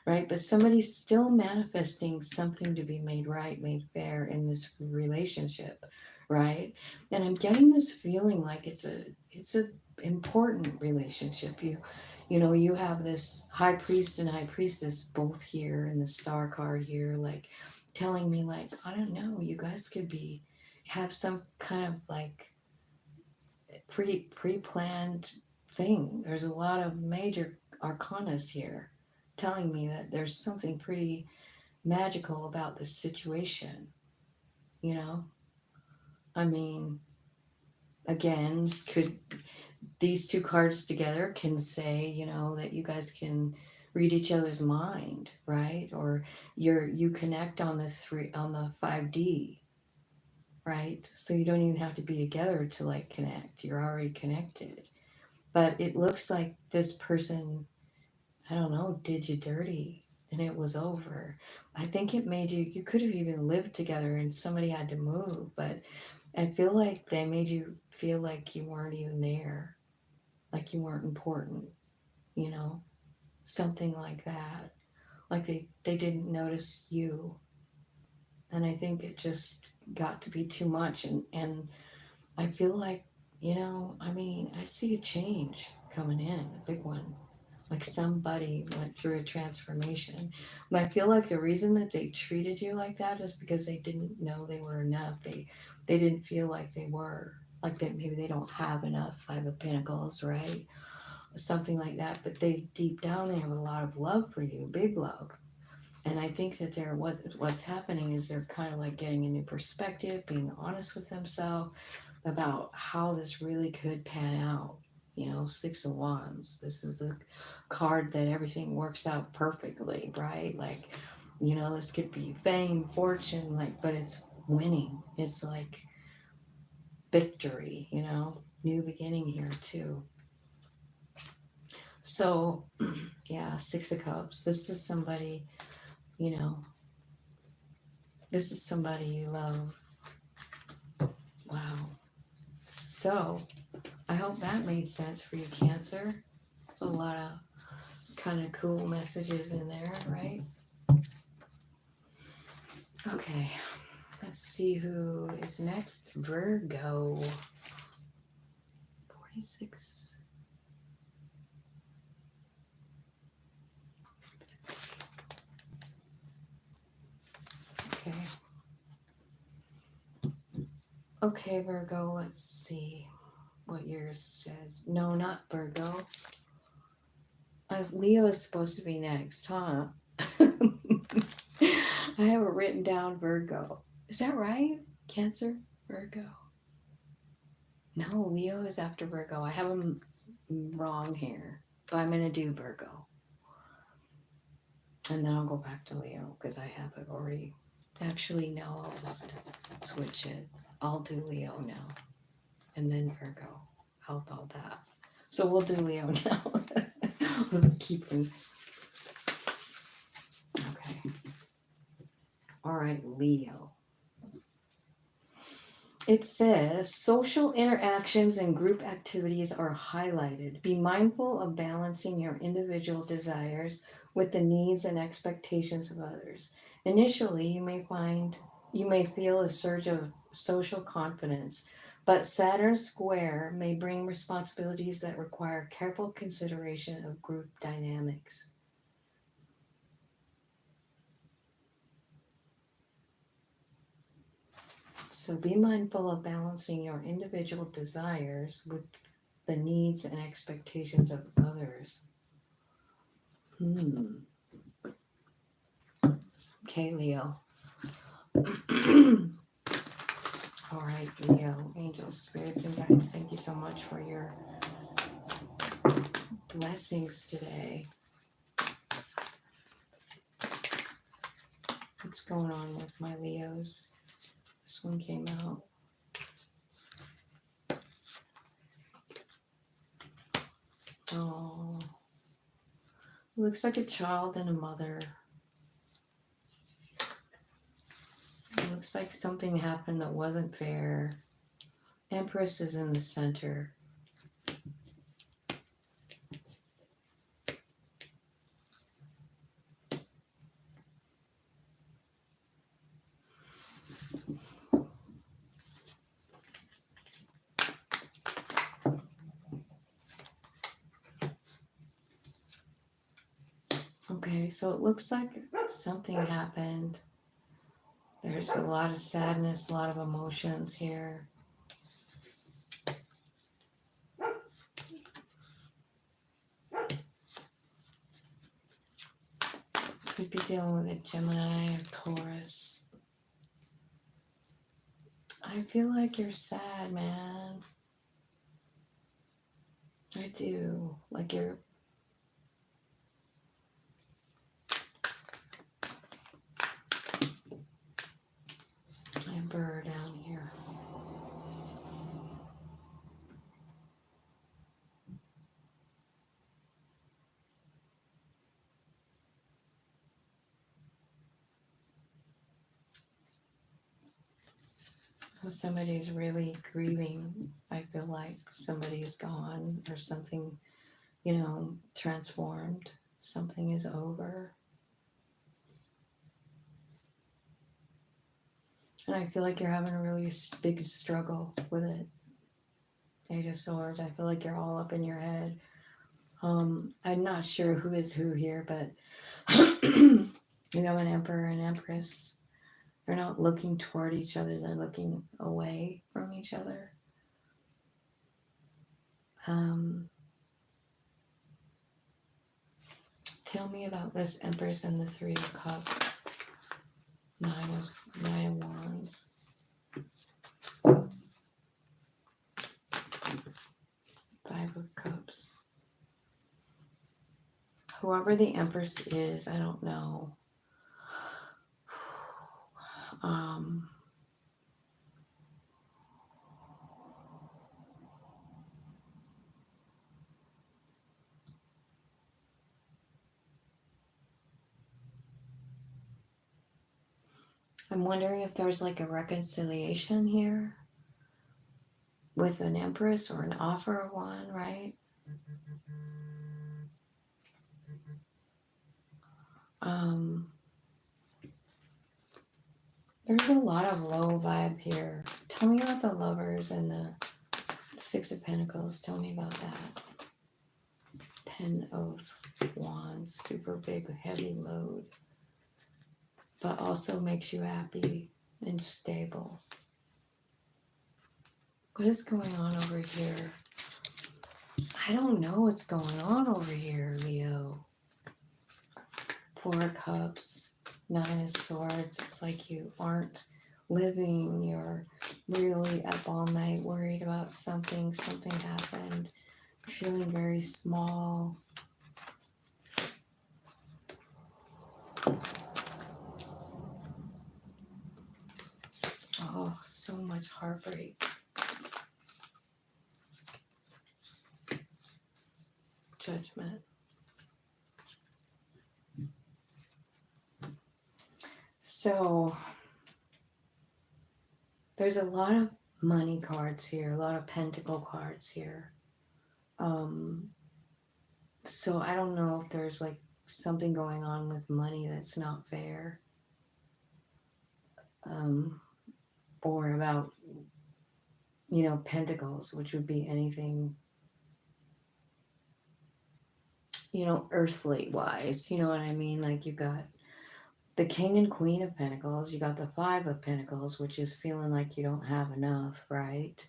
Right? But somebody's still manifesting something to be made right, made fair in this relationship, right? And I'm getting this feeling like it's a important relationship. You know, you have this high priest and high priestess both here in the star card here, like telling me like, I don't know, you guys could have some kind of like pre-planned thing. There's a lot of major arcanas here telling me that there's something pretty magical about this situation, you know? I mean, again, could these two cards together can say, you know, that you guys can read each other's mind, right? Or you connect on the 5D, right? So you don't even have to be together to like connect. You're already connected. But it looks like this person, I don't know, did you dirty and it was over. I think it made you could have even lived together and somebody had to move, but I feel like they made you feel like you weren't even there. like you weren't important, you know, something like that. Like they didn't notice you. And I think it just got to be too much. And I feel like, you know, I mean, I see a change coming in, a big one. Like somebody went through a transformation. But I feel like the reason that they treated you like that is because they didn't know they were enough. They didn't feel like they were. Like that maybe they don't have enough Five of Pentacles, right? Something like that. But they deep down they have a lot of love for you, big love. And I think that what's happening is they're kind of like getting a new perspective, being honest with themselves about how this really could pan out. You know, Six of Wands. This is the card that everything works out perfectly, right? Like, you know, this could be fame, fortune, like, but it's winning. It's like victory, you know, new beginning here too. So, yeah, Six of Cups. This is somebody, you know, this is somebody you love. Wow. So, I hope that made sense for you, Cancer. There's a lot of kind of cool messages in there, right? Okay, let's see who is next. Virgo. 46. Okay. Okay, Virgo, let's see what yours says. No, not Virgo. Leo is supposed to be next, huh? I have it written down Virgo. Is that right? Cancer? Virgo. No, Leo is after Virgo. I have them wrong here, but I'm going to do Virgo. And then I'll go back to Leo because I have it already. Actually, no, I'll just switch it. I'll do Leo now. And then Virgo. How about that? So we'll do Leo now. Let's keep them. Okay. All right, Leo. It says social interactions and group activities are highlighted. Be mindful of balancing your individual desires with the needs and expectations of others. Initially, you may feel a surge of social confidence, but Saturn square may bring responsibilities that require careful consideration of group dynamics. So be mindful of balancing your individual desires with the needs and expectations of others. Okay, Leo. All right, Leo. Angels, spirits, and guides, thank you so much for your blessings today. What's going on with my Leos? This one came out. Oh, looks like a child and a mother. It looks like something happened that wasn't fair. Empress is in the center. Okay, so it looks like something happened. There's a lot of sadness, a lot of emotions here. Could be dealing with a Gemini or Taurus. I feel like you're sad, man. I do. Like you're... I have a bird down here. Somebody's really grieving. I feel like somebody's gone or something, transformed. Something is over. And I feel like you're having a really big struggle with it. Eight of Swords. I feel like you're all up in your head. I'm not sure who is who here, but you have an Emperor and Empress. They're not looking toward each other, they're looking away from each other. Tell me about this Empress and the Three of Cups. Nine of Wands. Five of Cups. Whoever the Empress is, I don't know. I'm wondering if there's like a reconciliation here with an Empress or an offer of one, right? There's a lot of low vibe here. Tell me about the Lovers and the Six of Pentacles. Tell me about that. 10 of Wands, super big, heavy load, but also makes you happy and stable. What is going on over here? I don't know what's going on over here, Leo. Four of Cups, Nine of Swords. It's like you aren't living. You're really up all night worried about something. Something happened. You're feeling very small. Oh, so much heartbreak. Judgment. So there's a lot of money cards here, a lot of pentacle cards here. So I don't know if there's like something going on with money that's not fair. Or about, pentacles, which would be anything, earthly wise. You know what I mean? Like you've got the King and Queen of Pentacles, you got the Five of Pentacles, which is feeling like you don't have enough, right?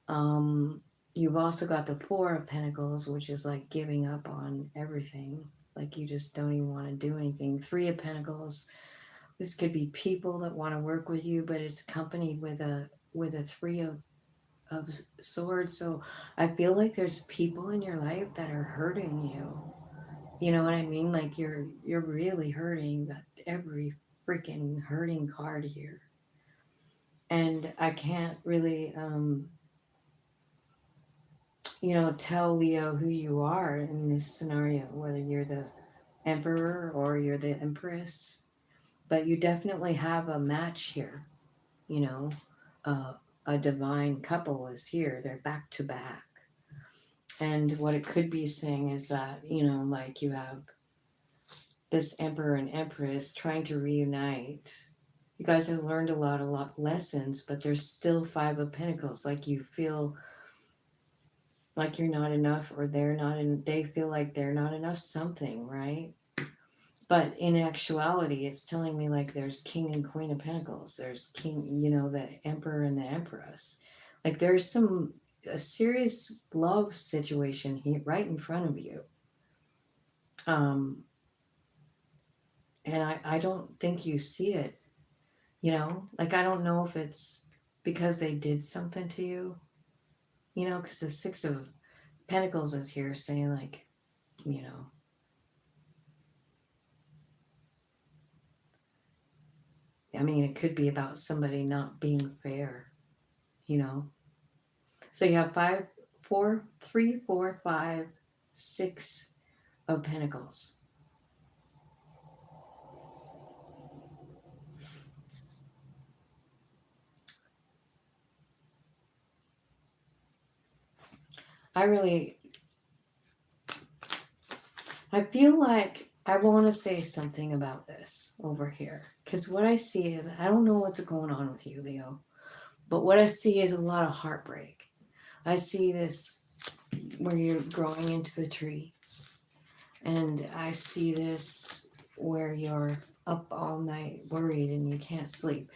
You've also got the Four of Pentacles, which is like giving up on everything. Like you just don't even want to do anything. Three of Pentacles. This could be people that want to work with you, but it's accompanied with a Three of Swords. So I feel like there's people in your life that are hurting you. You know what I mean? Like you're really hurting. Got every freaking hurting card here. And I can't really tell Leo who you are in this scenario, whether you're the Emperor or you're the Empress. But you definitely have a match here, a divine couple is here. They're back to back. And what it could be saying is that, like you have this Emperor and Empress trying to reunite. You guys have learned a lot of lessons, but there's still Five of Pentacles. Like you feel like you're not enough, or they feel like they're not enough something, right? But in actuality, it's telling me like there's King and Queen of Pentacles. There's King, the Emperor and the Empress. Like there's a serious love situation here right in front of you. And I don't think you see it, like I don't know if it's because they did something to you, because the Six of Pentacles is here saying like, I mean, it could be about somebody not being fair, So you have 5, 4, 3, 4, 5, 6 of Pentacles. I feel like I want to say something about this over here. Because what I see is, I don't know what's going on with you, Leo, but what I see is a lot of heartbreak. I see this where you're growing into the tree. And I see this where you're up all night worried and you can't sleep.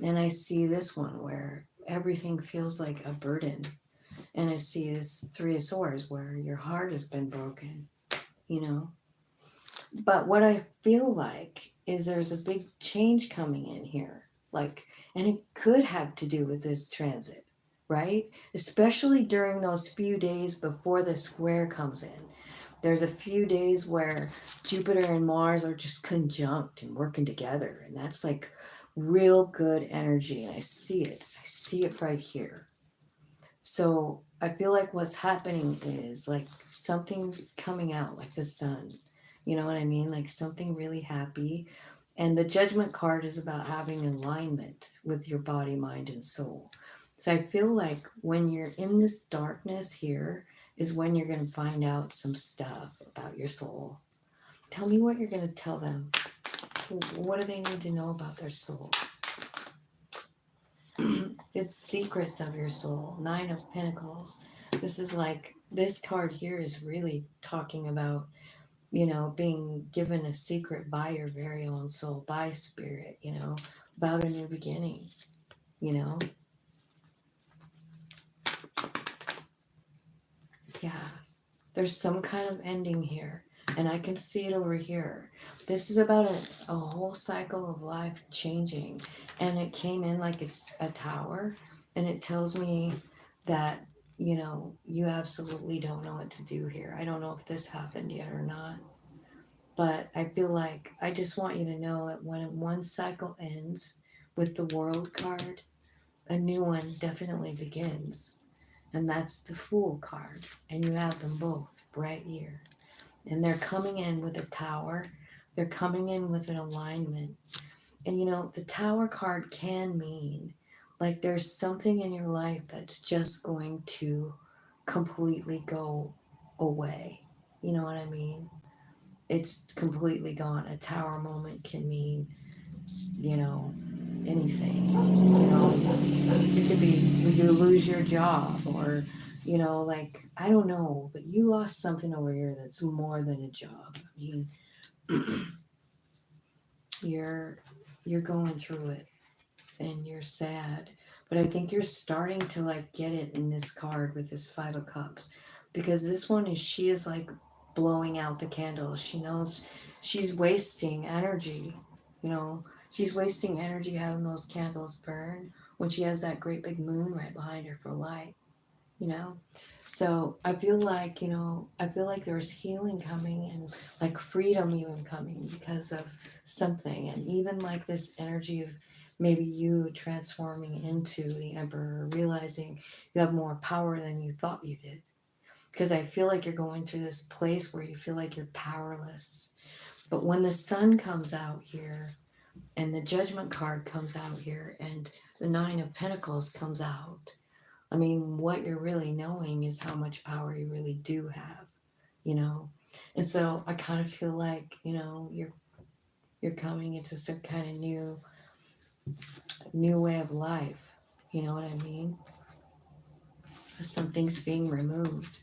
And I see this one where everything feels like a burden. And I see this Three of Swords where your heart has been broken, you know. But what I feel like is there's a big change coming in here. Like, and it could have to do with this transit, right? Especially during those few days before the square comes in. There's a few days where Jupiter and Mars are just conjunct and working together. And that's like real good energy. And I see it. I see it right here. So I feel like what's happening is like something's coming out, like the sun. You know what I mean? Like something really happy. And the judgment card is about having alignment with your body, mind, and soul. So I feel like when you're in this darkness here is when you're going to find out some stuff about your soul. Tell me what you're going to tell them. What do they need to know about their soul? It's secrets of your soul. Nine of Pentacles. This is like, this card here is really talking about, you know, being given a secret by your very own soul, by spirit, you know, about a new beginning, you know. Yeah, there's some kind of ending here, and I can see it over here. This is about a whole cycle of life changing, and it came in like it's a tower, and it tells me that, you know, you absolutely don't know what to do here. I don't know if this happened yet or not, but I feel like I just want you to know that when one cycle ends with the World card, a new one definitely begins. And that's the Fool card. And you have them both right here. And they're coming in with a tower. They're coming in with an alignment. And you know, the Tower card can mean like there's something in your life that's just going to completely go away. You know what I mean? It's completely gone. A tower moment can mean, you know, anything. You know, it could be you lose your job, or, you know, like, I don't know, but you lost something over here that's more than a job. I mean, you're going through it and you're sad. But I think you're starting to like get it in this card with this Five of Cups. Because this one is, she is like blowing out the candles. She knows she's wasting energy, you know. She's wasting energy having those candles burn when she has that great big moon right behind her for light, you know. So I feel like, you know, I feel like there's healing coming and like freedom even coming because of something. And even like this energy of maybe you transforming into the Emperor, realizing you have more power than you thought you did. Because I feel like you're going through this place where you feel like you're powerless. But when the sun comes out here and the Judgment card comes out here and the Nine of Pentacles comes out, I mean, what you're really knowing is how much power you really do have, you know. And so I kind of feel like, you know, you're coming into some kind of new way of life. You know what I mean? Something's being removed.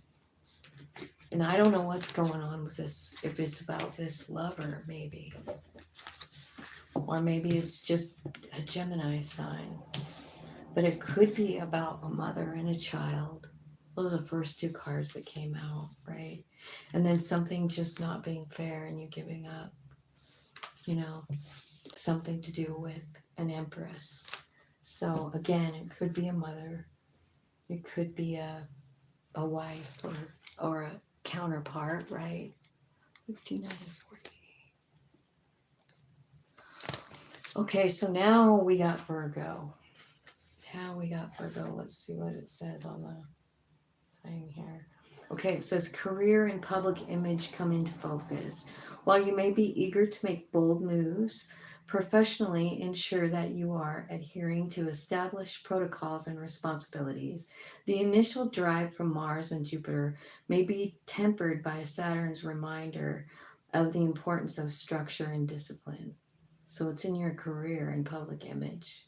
And I don't know what's going on with this, if it's about this lover, maybe. Or maybe it's just a Gemini sign. But it could be about a mother and a child. Those are the first two cards that came out, right? And then something just not being fair and you giving up, you know, something to do with an Empress. So again, it could be a mother. It could be a wife or a counterpart, right? 59 and 40. Okay, so now we got Virgo. Let's see what it says on the thing here. Okay, it says career and public image come into focus. While you may be eager to make bold moves, professionally ensure that you are adhering to established protocols and responsibilities. The initial drive from Mars and Jupiter may be tempered by Saturn's reminder of the importance of structure and discipline. So it's in your career and public image,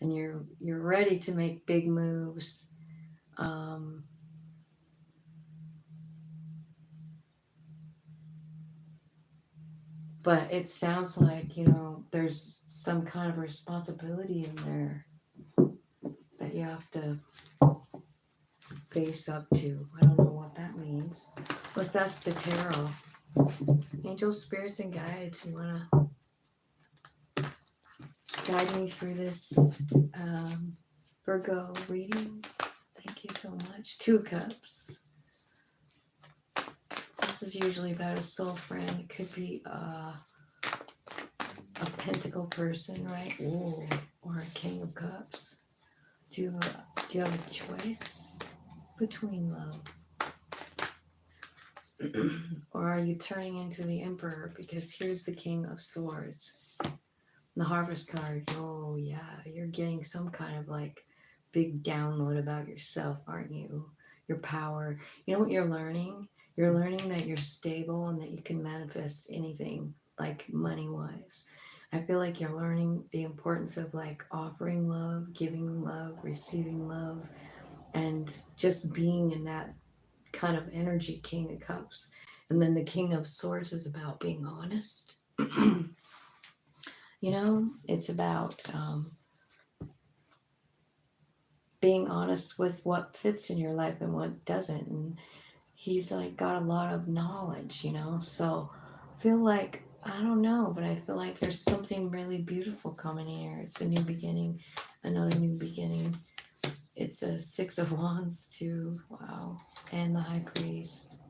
and you're ready to make big moves. Um, but it sounds like, there's some kind of responsibility in there that you have to face up to. I don't know what that means. Let's ask the tarot. Angels, spirits, and guides, you want to guide me through this Virgo reading? Thank you so much. 2 cups. This is usually about a soul friend. It could be a pentacle person, right? Ooh, or a king of cups. Do you have a choice between love? Or are you turning into the emperor? Because here's the king of swords. The harvest card. Oh yeah, you're getting some kind of like big download about yourself, aren't you? Your power. You know what you're learning? You're learning that you're stable and that you can manifest anything, like money wise. I feel like you're learning the importance of like offering love, giving love, receiving love, and just being in that kind of energy, King of Cups. And then the King of Swords is about being honest. It's about being honest with what fits in your life and what doesn't. And he's like got a lot of knowledge, So I feel like, I don't know, but I feel like there's something really beautiful coming here. It's a new beginning, another new beginning. It's a 6 of Wands too. Wow. And the High Priest.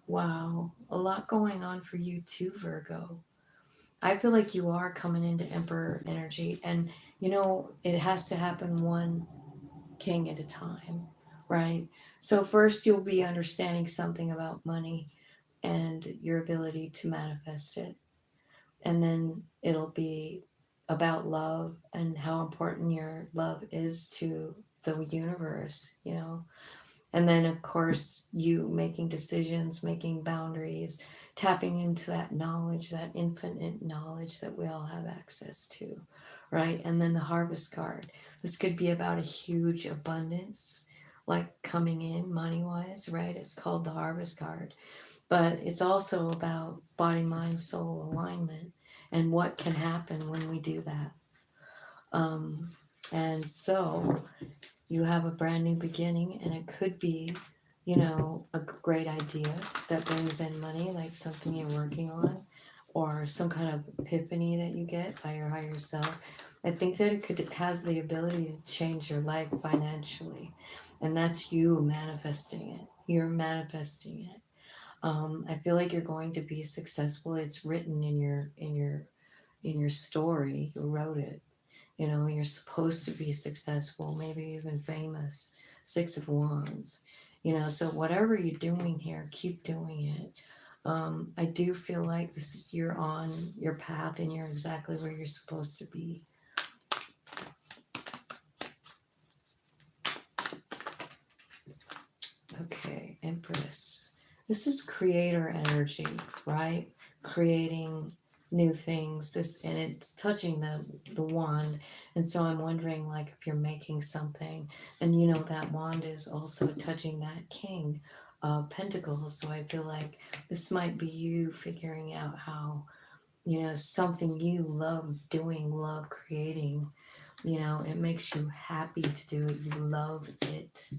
Wow. A lot going on for you too, Virgo. I feel like you are coming into Emperor energy, and it has to happen one king at a time, right? So first you'll be understanding something about money and your ability to manifest it. And then it'll be about love and how important your love is to the universe. And then, of course, you making decisions, making boundaries, tapping into that knowledge, that infinite knowledge that we all have access to, right? And then the harvest card. This could be about a huge abundance, like coming in money wise, right? It's called the harvest card. But it's also about body, mind, soul alignment and what can happen when we do that. And so you have a brand new beginning, and it could be, a great idea that brings in money, like something you're working on, or some kind of epiphany that you get by your higher self. I think that it has the ability to change your life financially, and that's you manifesting it. You're manifesting it. I feel like you're going to be successful. It's written in your story. You wrote it. You're supposed to be successful, maybe even famous. 6 of Wands. So whatever you're doing here, keep doing it. I do feel like you're on your path and you're exactly where you're supposed to be. Okay, Empress. This is creator energy, right? Creating new things. And it's touching the wand. And so I'm wondering, like, if you're making something, and that wand is also touching that king of pentacles. So I feel like this might be you figuring out how, something you love doing, love creating, it makes you happy to do it. You love it,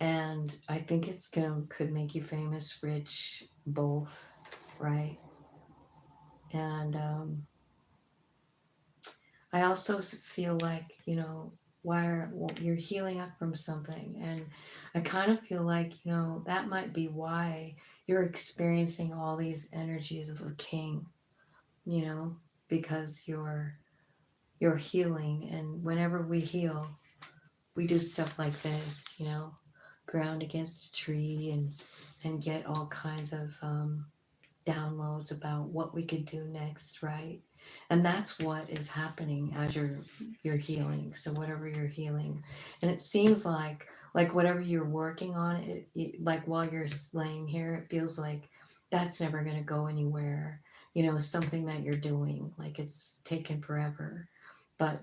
and I think could make you famous, rich, both, right? And I also feel like, you're healing up from something. And I kind of feel like, that might be why you're experiencing all these energies of a king, because you're healing. And whenever we heal, we do stuff like this, ground against a tree and get all kinds of downloads about what we could do next, right? And that's what is happening as you're healing. So whatever you're healing, and it seems like whatever you're working on, like while you're laying here, it feels like that's never going to go anywhere. You know, something that you're doing, like it's taken forever, but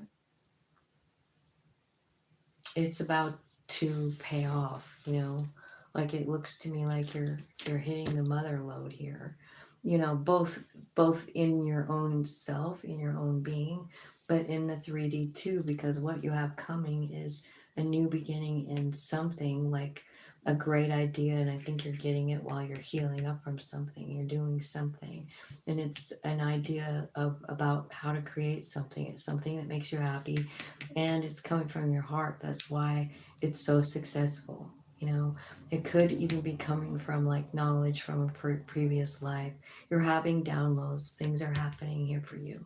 it's about to pay off. You know, like it looks to me like you're hitting the mother lode here. You know, both in your own self, in your own being, but in the 3D too, because what you have coming is a new beginning in something, like a great idea, and I think you're getting it while you're healing up from something. You're doing something, and it's an idea of about how to create something. It's something that makes you happy, and it's coming from your heart. That's why it's so successful. You know, it could even be coming from like knowledge from a previous life. You're having downloads, things are happening here for you.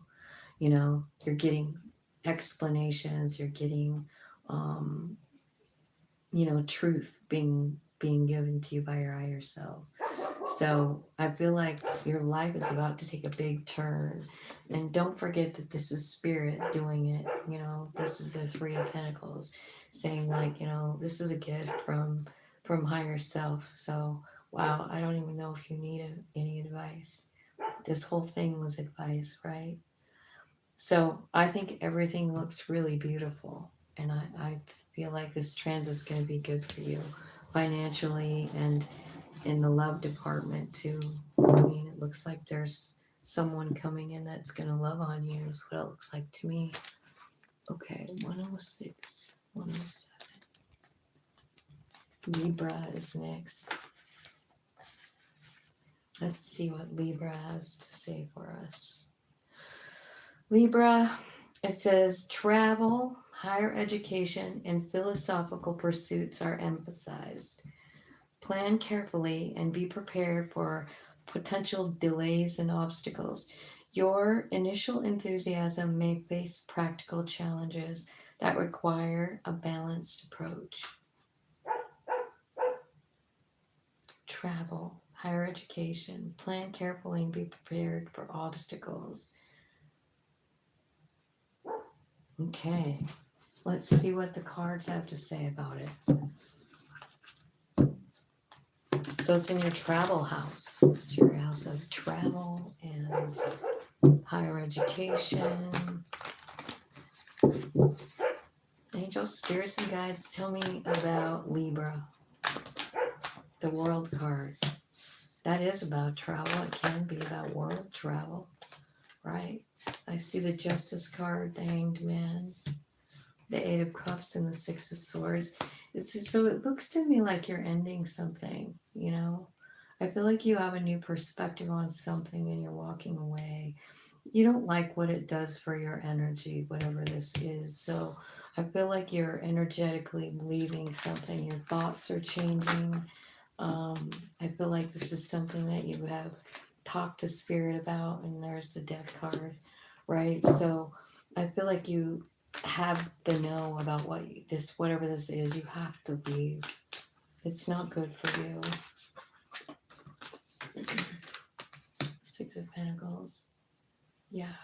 You know, you're getting explanations, you're getting um you know, truth being given to you by your higher self. So I feel like your life is about to take a big turn. And don't forget that this is spirit doing it. You know, this is the 3 of Pentacles saying like, you know, this is a gift from higher self. So wow, I don't even know if you need any advice. This whole thing was advice, right? So I think everything looks really beautiful. And I feel like this transit is going to be good for you financially and in the love department too. I mean, it looks like there's someone coming in that's going to love on you, is what it looks like to me. Okay, 106, 107. Libra is next. Let's see what Libra has to say for us. Libra, it says travel, higher education, and philosophical pursuits are emphasized. Plan carefully and be prepared for potential delays and obstacles. Your initial enthusiasm may face practical challenges that require a balanced approach. Travel, higher education, plan carefully and be prepared for obstacles. Okay, let's see what the cards have to say about it. So it's in your travel house. It's your house of travel and higher education. Angels, spirits, and guides, tell me about Libra, the world card. That is about travel. It can be about world travel, right? I see the Justice card, the Hanged Man, the 8 of Cups, and the 6 of Swords. So it looks to me like you're ending something, you know? I feel like you have a new perspective on something and you're walking away. You don't like what it does for your energy, whatever this is. So I feel like you're energetically leaving something. Your thoughts are changing. I feel like this is something that you have talked to spirit about, and there's the Death card, right? So I feel like you have the know about whatever this is. You have to leave. It's not good for you. 6 of Pentacles. Yeah.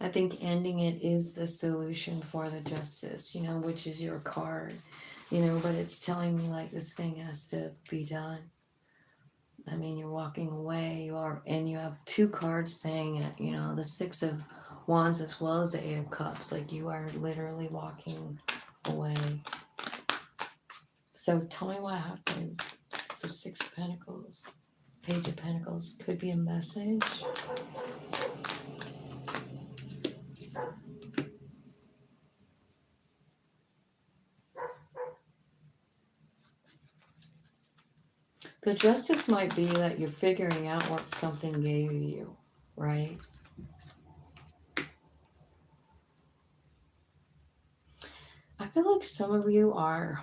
I think ending it is the solution for the Justice, you know, which is your card, you know, but it's telling me like this thing has to be done. I mean, you're walking away, and you have 2 cards saying it, you know, the 6 of Wands as well as the 8 of Cups, like you are literally walking away. So tell me what happened. It's the 6 of Pentacles, Page of Pentacles, could be a message. The Justice might be that you're figuring out what something gave you, right? I feel like some of you are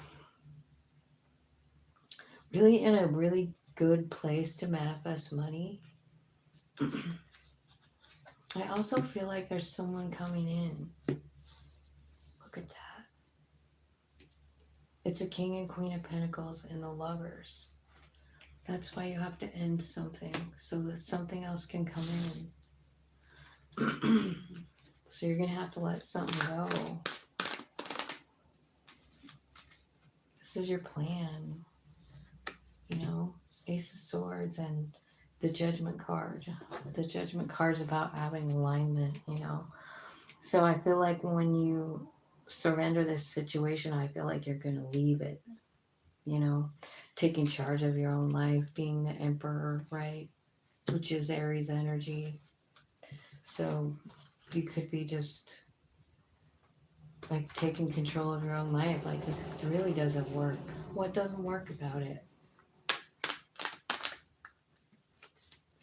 really in a really good place to manifest money. I also feel like there's someone coming in. Look at that. It's a king and queen of pentacles and the lovers. That's why you have to end something so that something else can come in. So you're going to have to let something go. This is your plan. You know, Ace of Swords and the Judgment card. The Judgment card is about having alignment, you know. So I feel like when you surrender this situation, I feel like you're going to leave it, you know, taking charge of your own life, being the emperor, right? Which is Aries energy. So you could be just like taking control of your own life. Like, this really doesn't work. What doesn't work about it?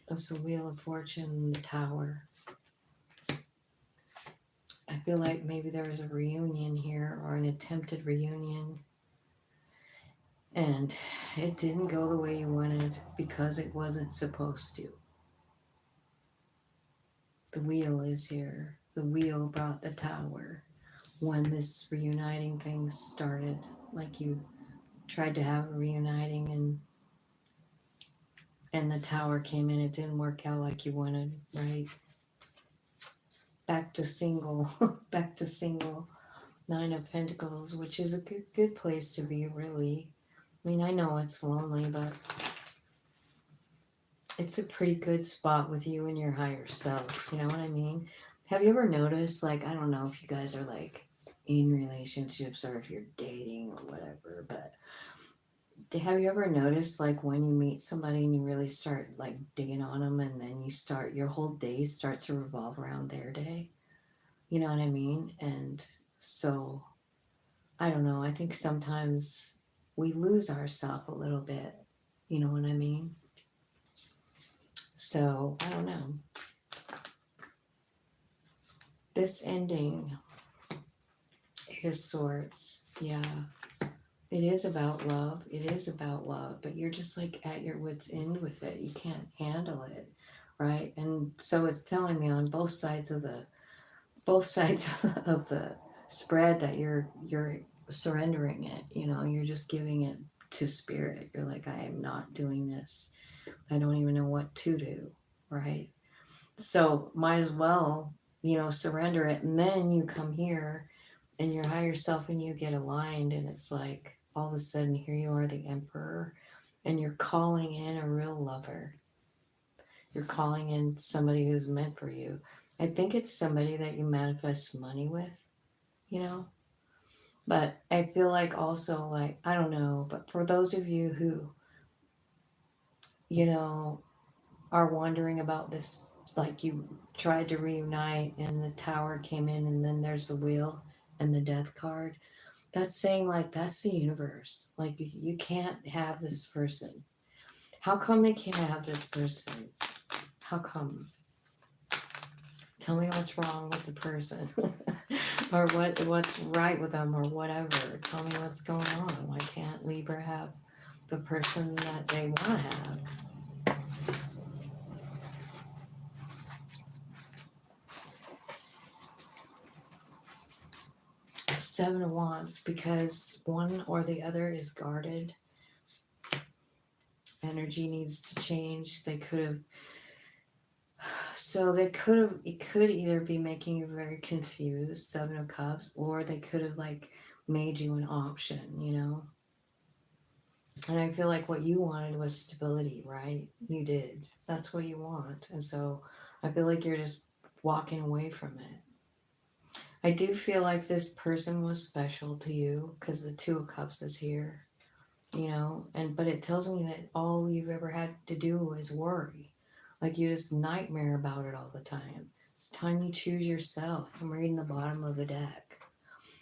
That's the Wheel of Fortune, the Tower. I feel like maybe there was a reunion here or an attempted reunion, and it didn't go the way you wanted because it wasn't supposed to. The wheel is here. The wheel brought the tower. When this reuniting thing started, like you tried to have a reuniting and the tower came in, it didn't work out like you wanted, right? Back to single, back to single. Nine of Pentacles, which is a good place to be, really. I mean, I know it's lonely, but it's a pretty good spot with you and your higher self. You know what I mean? Have you ever noticed, like, I don't know if you guys are like in relationships or if you're dating or whatever, but have you ever noticed, like, when you meet somebody and you really start like digging on them, and then you start, your whole day starts to revolve around their day? You know what I mean? And so, I don't know, I think sometimes we lose ourselves a little bit. You know what I mean? So, I don't know. This ending is Swords. Yeah. It is about love. It is about love. But you're just like at your wit's end with it. You can't handle it. Right? And so it's telling me on both sides of the spread that you're surrendering it. You know, you're just giving it to spirit. You're like, I am not doing this. I don't even know what to do. Right? So might as well, you know, surrender it. And then you come here and your higher self and you get aligned, and it's like all of a sudden here you are, the emperor, and you're calling in a real lover. You're calling in somebody who's meant for you. I think it's somebody that you manifest money with, you know. But I feel like also, like, I don't know, but for those of you who, you know, are wondering about this, like you tried to reunite and the tower came in and then there's the wheel and the death card, that's saying, like, that's the universe. Like, you can't have this person. How come they can't have this person? How come? Tell me what's wrong with the person. Or what's right with them, or whatever. Tell me what's going on. Why can't Libra have the person that they want to have? Seven of Wands, because one or the other is guarded. Energy needs to change. They could have, so it could either be making you very confused, Seven of Cups, or they could have like made you an option, you know? And I feel like what you wanted was stability, right? You did. That's what you want. And so I feel like you're just walking away from it. I do feel like this person was special to you because the Two of Cups is here, you know, but it tells me that all you've ever had to do is worry. Like, you just nightmare about it all the time. It's time you choose yourself. I'm reading the bottom of the deck.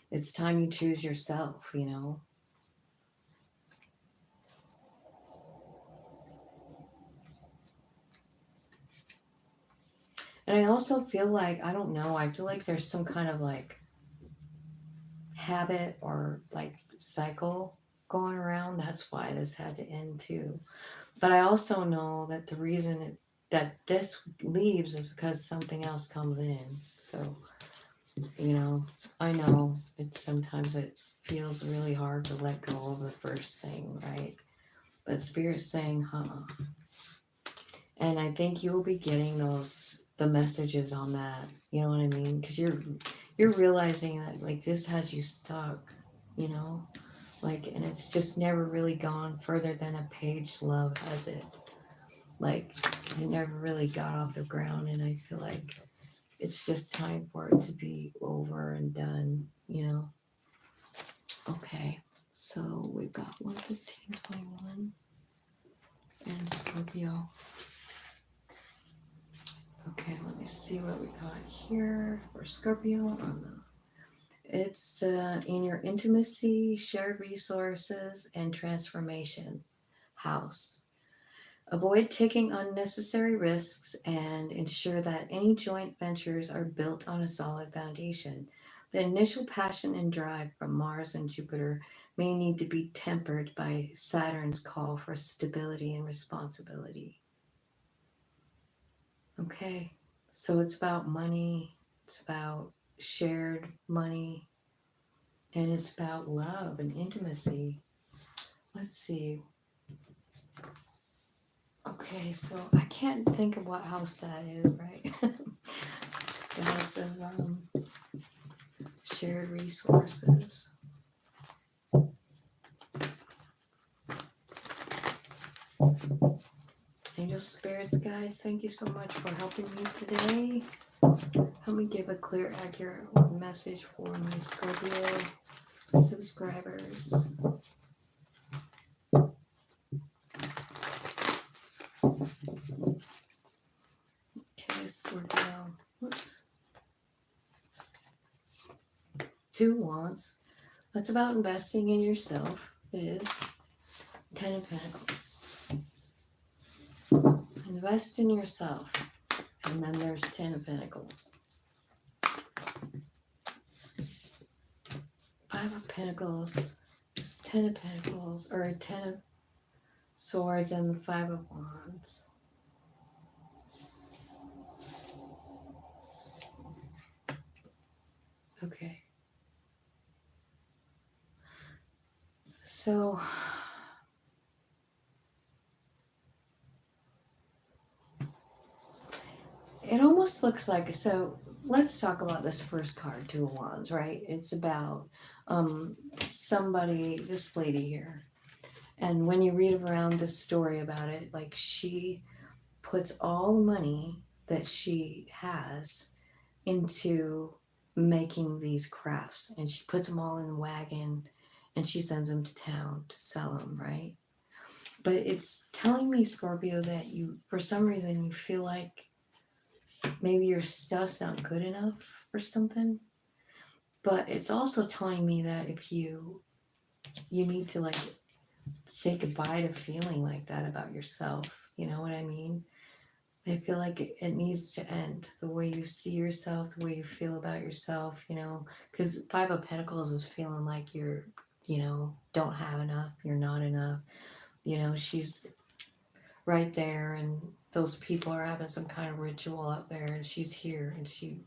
It's time you choose yourself, you know. And I also feel like, I don't know, I feel like there's some kind of like habit or like cycle going around. That's why this had to end too. But I also know that the reason that this leaves is because something else comes in. So, you know, I know it's sometimes feels really hard to let go of the first thing, right? But Spirit's saying, and I think you'll be getting the messages on that. You know what I mean? Because you're realizing that like this has you stuck, you know, like, and it's just never really gone further than a page, love, has it? Like, it never really got off the ground, and I feel like it's just time for it to be over and done, you know? Okay, so we've got 11521 and Scorpio. Okay, let me see what we got here for Scorpio. It's in your intimacy, shared resources, and transformation house. Avoid taking unnecessary risks and ensure that any joint ventures are built on a solid foundation. The initial passion and drive from Mars and Jupiter may need to be tempered by Saturn's call for stability and responsibility. Okay, so it's about money, it's about shared money, and it's about love and intimacy. Let's see. Okay, so I can't think of what house that is, right? The house of shared resources. Angel spirits, guys, thank you so much for helping me today. Help me give a clear, accurate message for my Scorpio subscribers. Okay, Scorpio. Whoops. 2 wands. That's about investing in yourself. It is. 10 of Pentacles. Invest in yourself. And then there's 10 of Pentacles. 5 of Pentacles. 10 of Pentacles. Or 10 of Swords and the 5 of Wands. Okay. So it almost looks like, so let's talk about this first card, 2 of Wands, right? It's about somebody, this lady here. And when you read around the story about it, like she puts all the money that she has into making these crafts, and she puts them all in the wagon and she sends them to town to sell them, right? But it's telling me, Scorpio, that you, for some reason, you feel like maybe your stuff's not good enough or something. But it's also telling me that if you need to like say goodbye to feeling like that about yourself. You know what I mean? I feel like it needs to end. The way you see yourself, the way you feel about yourself, you know, because 5 of Pentacles is feeling like you're, you know, don't have enough, you're not enough. You know, she's right there, and those people are having some kind of ritual up there, and she's here, and she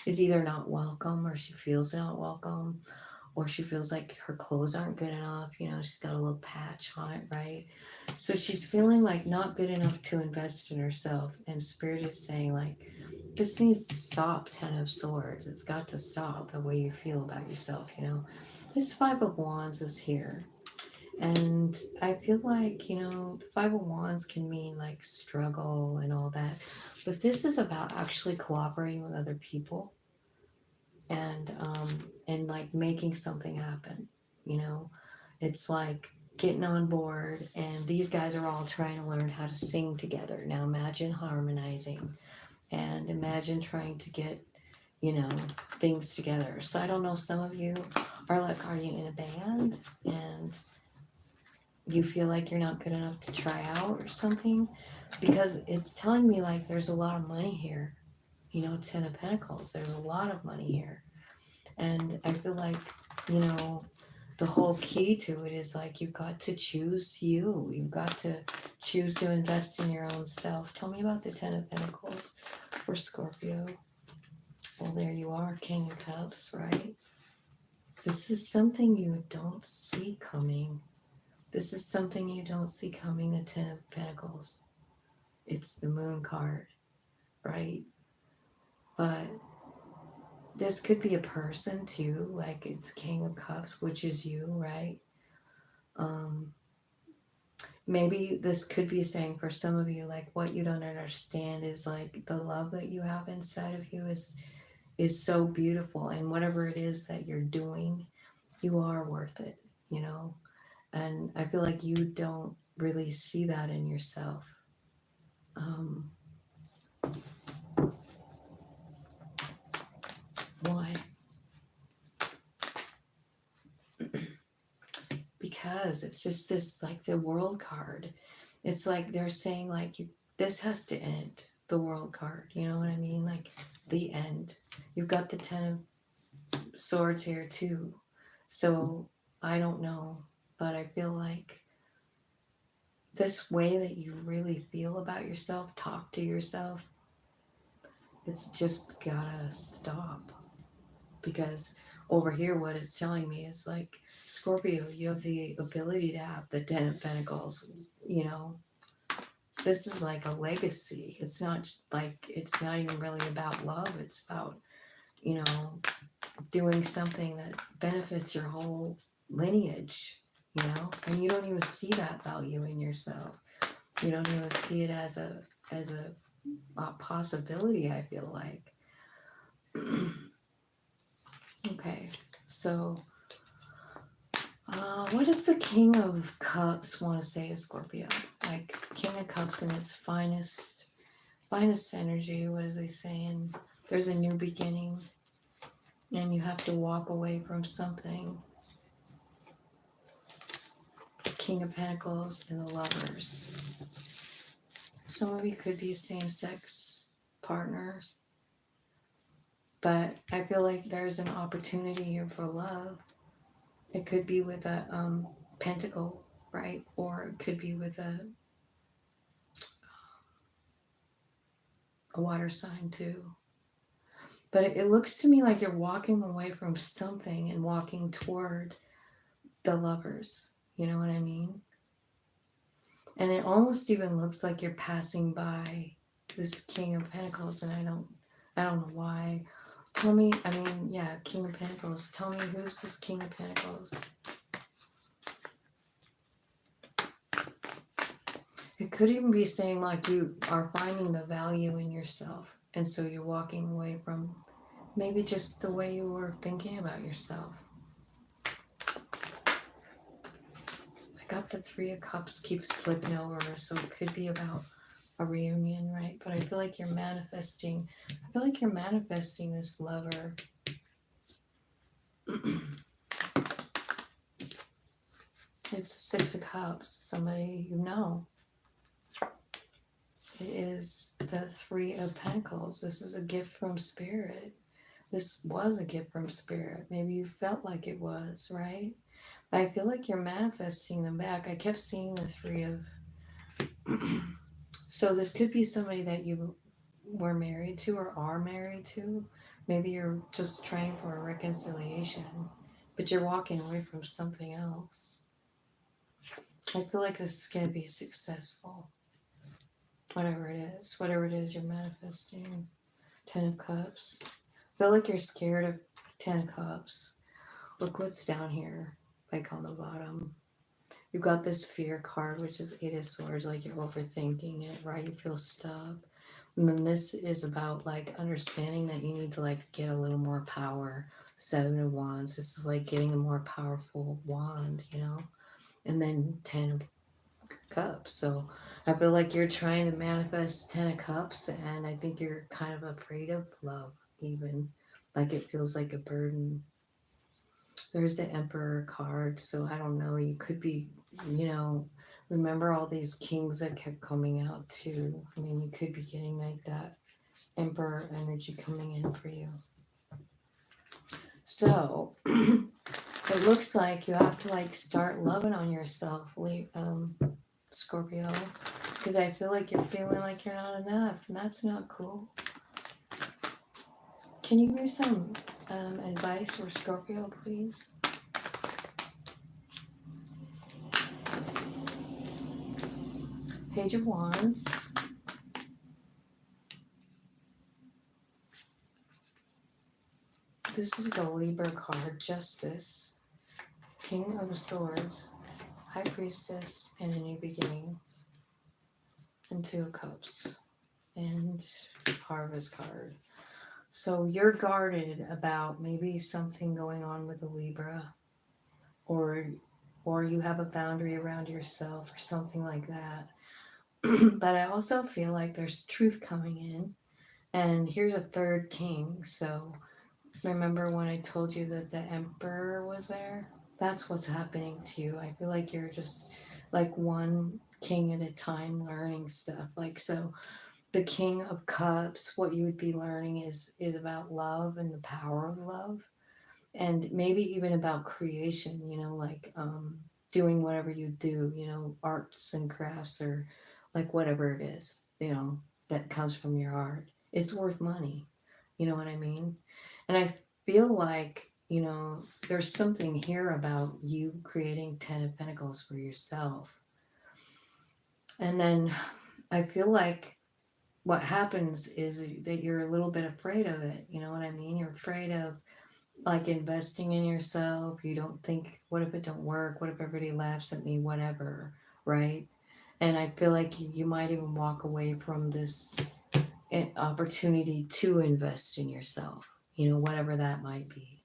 is either not welcome, or she feels not welcome, or she feels like her clothes aren't good enough. You know, she's got a little patch on it, right? So she's feeling like not good enough to invest in herself. And Spirit is saying like, this needs to stop, 10 of Swords. It's got to stop the way you feel about yourself, you know. This 5 of Wands is here. And I feel like, you know, the 5 of Wands can mean like struggle and all that. But this is about actually cooperating with other people and like making something happen, you know. It's like getting on board, and these guys are all trying to learn how to sing together. Now imagine harmonizing, and imagine trying to get, you know, things together. So I don't know, some of you are like, are you in a band and you feel like you're not good enough to try out or something? Because it's telling me like there's a lot of money here. You know, 10 of Pentacles, there's a lot of money here. And I feel like, you know, the whole key to it is like you've got to choose you. You've got to choose to invest in your own self. Tell me about the 10 of Pentacles for Scorpio. Well, there you are, King of Cups, right? This is something you don't see coming. This is something you don't see coming, the Ten of Pentacles. It's the Moon card, right? But this could be a person too, like it's King of Cups, which is you, right? Maybe this could be saying for some of you, like what you don't understand is like the love that you have inside of you is so beautiful, and whatever it is that you're doing, you are worth it, you know? And I feel like you don't really see that in yourself. Why? Because it's just this, like the World card. It's like they're saying like this has to end. The World card, you know what I mean? Like the end. You've got the Ten of Swords here too. So I don't know, but I feel like this way that you really feel about yourself, talk to yourself, it's just gotta stop. Because over here, what it's telling me is like, Scorpio, you have the ability to have the Ten of Pentacles, you know. This is like a legacy. It's not even really about love. It's about, you know, doing something that benefits your whole lineage, you know, and you don't even see that value in yourself. You don't even see it as a possibility, I feel like. Okay, so what does the King of Cups want to say to Scorpio? Like King of Cups in its finest energy. What is he saying? There's a new beginning, and you have to walk away from something. King of Pentacles and the Lovers. Some of you could be same-sex partners, but I feel like there's an opportunity here for love. It could be with a pentacle, right? Or it could be with a water sign too. But it looks to me like you're walking away from something and walking toward the Lovers. You know what I mean? And it almost even looks like you're passing by this King of Pentacles, and I don't know why. Tell me, I mean, yeah, King of Pentacles. Tell me, who's this King of Pentacles? It could even be saying like you are finding the value in yourself, and so you're walking away from maybe just the way you were thinking about yourself. I got the Three of Cups keeps flipping over, so it could be about a reunion, right? But I feel like you're manifesting. I feel like you're manifesting this lover. It's a Six of Cups, somebody you know. It is the Three of Pentacles. This is a gift from Spirit. This was a gift from Spirit. Maybe you felt like it was, right? I feel like you're manifesting them back. I kept seeing the Three of... So this could be somebody that you were married to or are married to. Maybe you're just trying for a reconciliation, but you're walking away from something else. I feel like this is going to be successful. Whatever it is you're manifesting. Ten of Cups. I feel like you're scared of Ten of Cups. Look what's down here, like on the bottom. You've got this fear card, which is Eight of Swords, like you're overthinking it, right? You feel stuck. And then this is about like understanding that you need to like get a little more power. Seven of Wands. This is like getting a more powerful wand, you know? And then Ten of Cups. So I feel like you're trying to manifest Ten of Cups, and I think you're kind of afraid of love, even. Like it feels like a burden. There's the Emperor card, so I don't know. You could be, you know, remember all these kings that kept coming out too. I mean, you could be getting like that Emperor energy coming in for you. So it looks like you have to like start loving on yourself, Scorpio, because I feel like you're feeling like you're not enough, and that's not cool. Can you give me some Advice for Scorpio, please. Page of Wands. This is the Libra card. Justice. King of Swords. High Priestess. And a new beginning. And Two of Cups. And Harvest card. So you're guarded about maybe something going on with a Libra, or you have a boundary around yourself or something like that. But I also feel like there's truth coming in. And here's a third king. So remember when I told you that the Emperor was there? That's what's happening to you. I feel like you're just like one king at a time learning stuff. Like, so the King of Cups, what you would be learning is about love and the power of love, and maybe even about creation, like doing whatever you do, arts and crafts, or like whatever it is, that comes from your art. It's worth money. You know what I mean? And I feel like, there's something here about you creating 10 of Pentacles for yourself. And then I feel like what happens is that you're a little bit afraid of it. You know what I mean? You're afraid of like investing in yourself. You don't think, what if it don't work? What if everybody laughs at me? Whatever, right? And I feel like you might even walk away from this opportunity to invest in yourself, whatever that might be.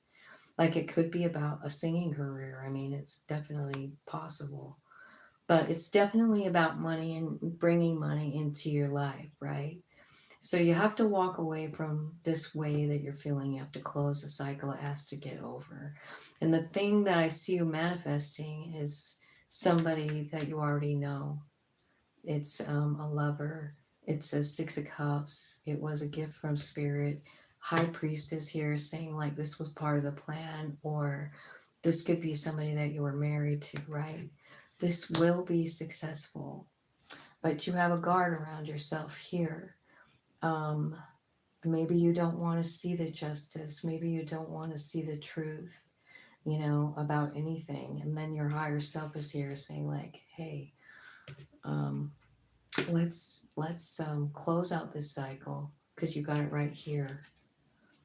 Like it could be about a singing career. I mean, it's definitely possible. But it's definitely about money and bringing money into your life, right? So you have to walk away from this way that you're feeling. You have to close the cycle. It has to get over. And the thing that I see you manifesting is somebody that you already know. It's a lover. It's a Six of Cups. It was a gift from Spirit. High Priestess here saying like this was part of the plan, or this could be somebody that you were married to, right? This will be successful. But you have a guard around yourself here. Maybe you don't want to see the justice. Maybe you don't want to see the truth, about anything. And then your higher self is here saying like, hey, let's close out this cycle, because you got it right here.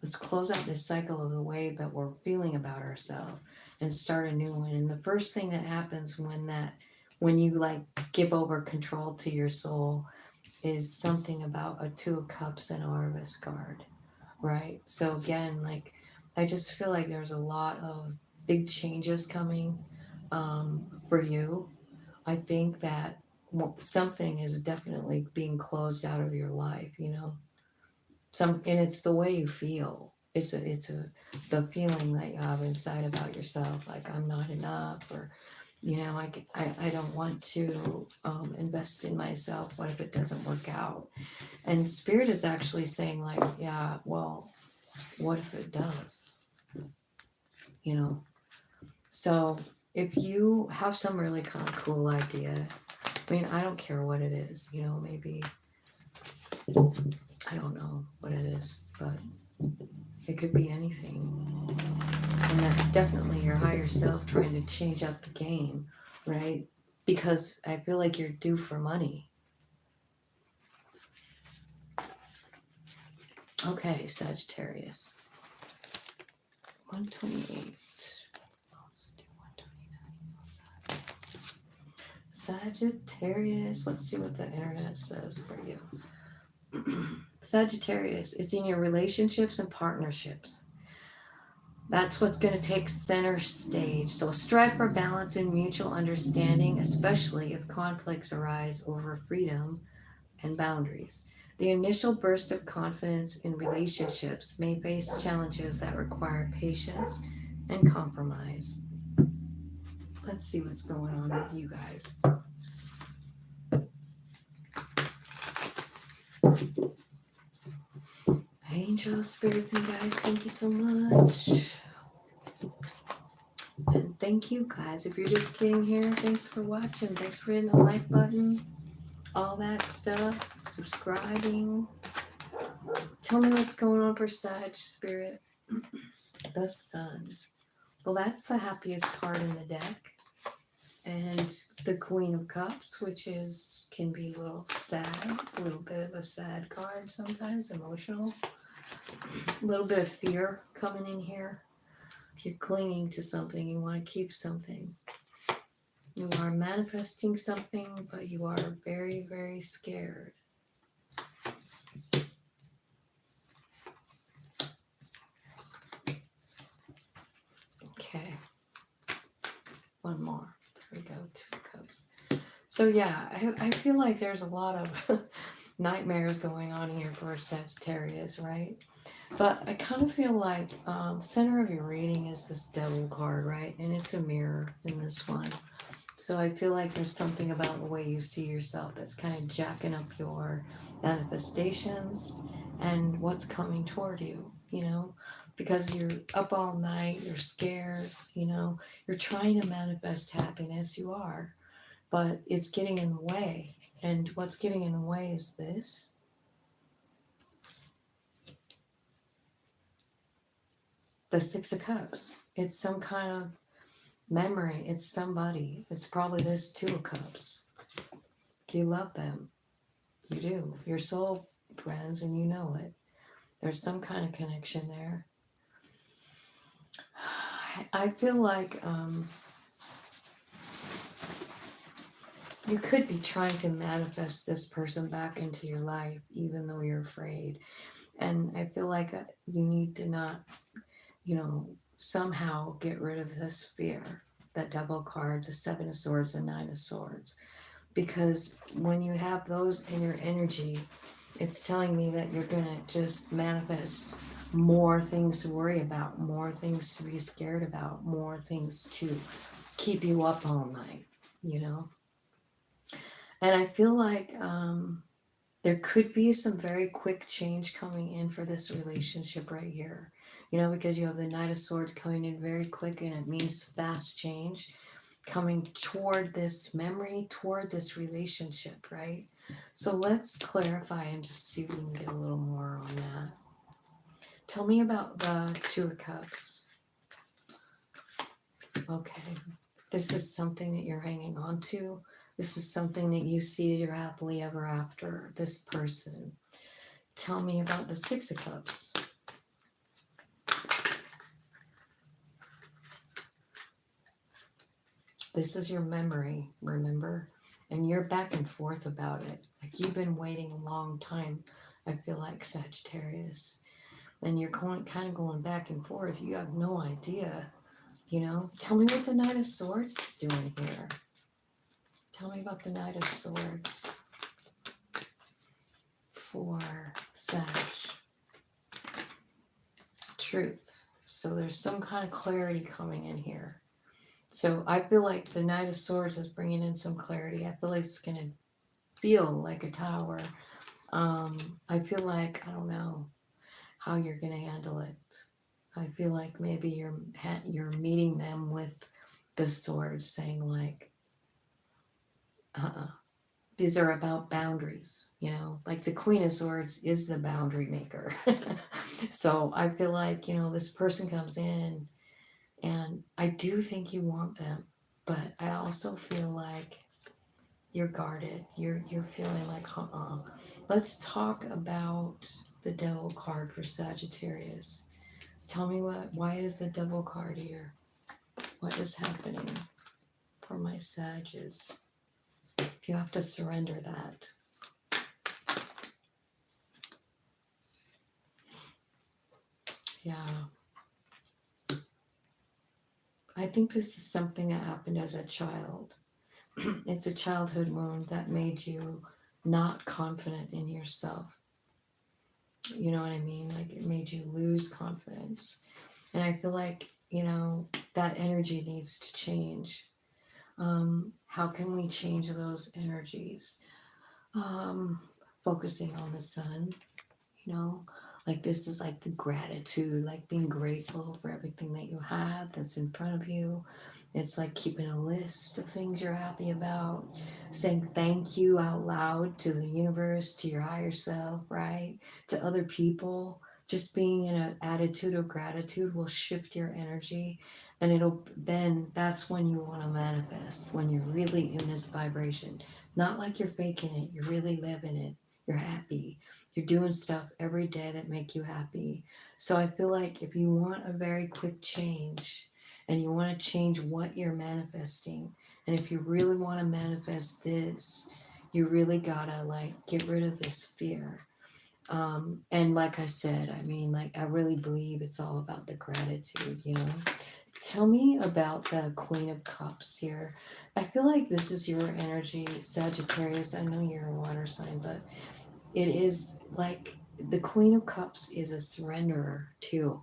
Let's close out this cycle of the way that we're feeling about ourselves and start a new one. And the first thing that happens when you like give over control to your soul is something about a Two of Cups and a Harvest card, right? So again, like I just feel like there's a lot of big changes coming for you. I think that something is definitely being closed out of your life, and it's the way you feel. It's the feeling that you have inside about yourself, like I'm not enough, or I don't want to invest in myself. What if it doesn't work out? And Spirit is actually saying like, yeah, well, what if it does? So if you have some really kind of cool idea, I mean, I don't care what it is, maybe, I don't know what it is, but it could be anything. And that's definitely your higher self trying to change up the game, right? Because I feel like you're due for money. Okay, Sagittarius. 128. Let's do 129. Sagittarius. Let's see what the internet says for you. Sagittarius, it's in your relationships and partnerships. That's what's going to take center stage. So strive for balance and mutual understanding, especially if conflicts arise over freedom and boundaries. The initial burst of confidence in relationships may face challenges that require patience and compromise. Let's see what's going on with you guys. Angels, spirits, and guys, thank you so much. And thank you guys. If you're just getting here, thanks for watching. Thanks for hitting the like button. All that stuff. Subscribing. Tell me what's going on for Sag, Spirit. The Sun. Well, that's the happiest part in the deck. And the Queen of Cups, which can be a little sad, a little bit of a sad card sometimes, emotional. A little bit of fear coming in here. If you're clinging to something, you want to keep something. You are manifesting something, but you are very, very scared. Okay. One more. There we go. 2 of Cups. So yeah, I feel like there's a lot of nightmares going on here for Sagittarius, right? But I kind of feel like center of your reading is this Devil card, right? And it's a mirror in this one. So I feel like there's something about the way you see yourself that's kind of jacking up your manifestations and what's coming toward you, you know? Because you're up all night, you're scared, you know? You're trying to manifest happiness, you are. But it's getting in the way. And what's getting in the way is this. The 6 of Cups. It's some kind of memory. It's somebody. It's probably this 2 of Cups. You love them. You do. You're soul friends and you know it. There's some kind of connection there. I feel like you could be trying to manifest this person back into your life even though you're afraid. And I feel like you need to not, somehow get rid of this fear. That Devil card, the 7 of Swords, the 9 of Swords. Because when you have those in your energy, it's telling me that you're going to just manifest more things to worry about, more things to be scared about, more things to keep you up all night, you know? And I feel like there could be some very quick change coming in for this relationship right here. You know, because you have the Knight of Swords coming in very quick and it means fast change coming toward this memory, toward this relationship, right? So let's clarify and just see if we can get a little more on that. Tell me about the 2 of Cups. Okay. This is something that you're hanging on to. This is something that you see as your happily ever after, this person. Tell me about the 6 of Cups. This is your memory, remember? And you're back and forth about it. Like you've been waiting a long time, I feel like, Sagittarius. And you're kind of going back and forth. You have no idea, you know? Tell me what the Knight of Swords is doing here. Tell me about the Knight of Swords for Sag. Truth. So there's some kind of clarity coming in here. So I feel like the Knight of Swords is bringing in some clarity. I feel like it's going to feel like a tower. I feel like, I don't know how you're going to handle it. I feel like maybe you're meeting them with the sword saying like, these are about boundaries, you know, like the Queen of Swords is the boundary maker. So I feel like, this person comes in and I do think you want them, but I also feel like you're guarded. You're feeling like, Let's talk about the Devil card for Sagittarius. Tell me why is the Devil card here? What is happening for my Sages? You have to surrender that. Yeah. I think this is something that happened as a child. It's a childhood wound that made you not confident in yourself. You know what I mean? Like it made you lose confidence. And I feel like, that energy needs to change. How can we change those energies? Focusing on the sun, like this is like the gratitude, like being grateful for everything that you have that's in front of you. It's like keeping a list of things you're happy about, saying thank you out loud to the universe, to your higher self, right? To other people just being in an attitude of gratitude will shift your energy, and then that's when you want to manifest, when you're really in this vibration. Not like you're faking it, you're really living it. You're happy. You're doing stuff every day that make you happy. So I feel like if you want a very quick change and you want to change what you're manifesting, and if you really want to manifest this, you really gotta like get rid of this fear. And like I said, I mean, like, I really believe it's all about the gratitude, you know? Tell me about the Queen of Cups here. I feel like this is your energy, Sagittarius. I know you're a water sign, but it is like the Queen of Cups is a surrenderer too.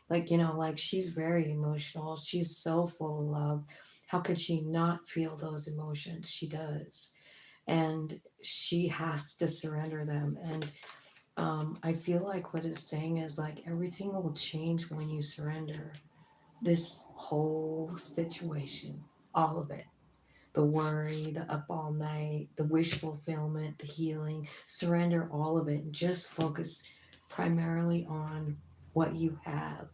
Like, you know, like she's very emotional. She's so full of love. How could she not feel those emotions? She does. And she has to surrender them. And I feel like what it's saying is like everything will change when you surrender this whole situation, all of it. The worry, the up all night, the wish fulfillment, the healing, surrender all of it and just focus primarily on what you have.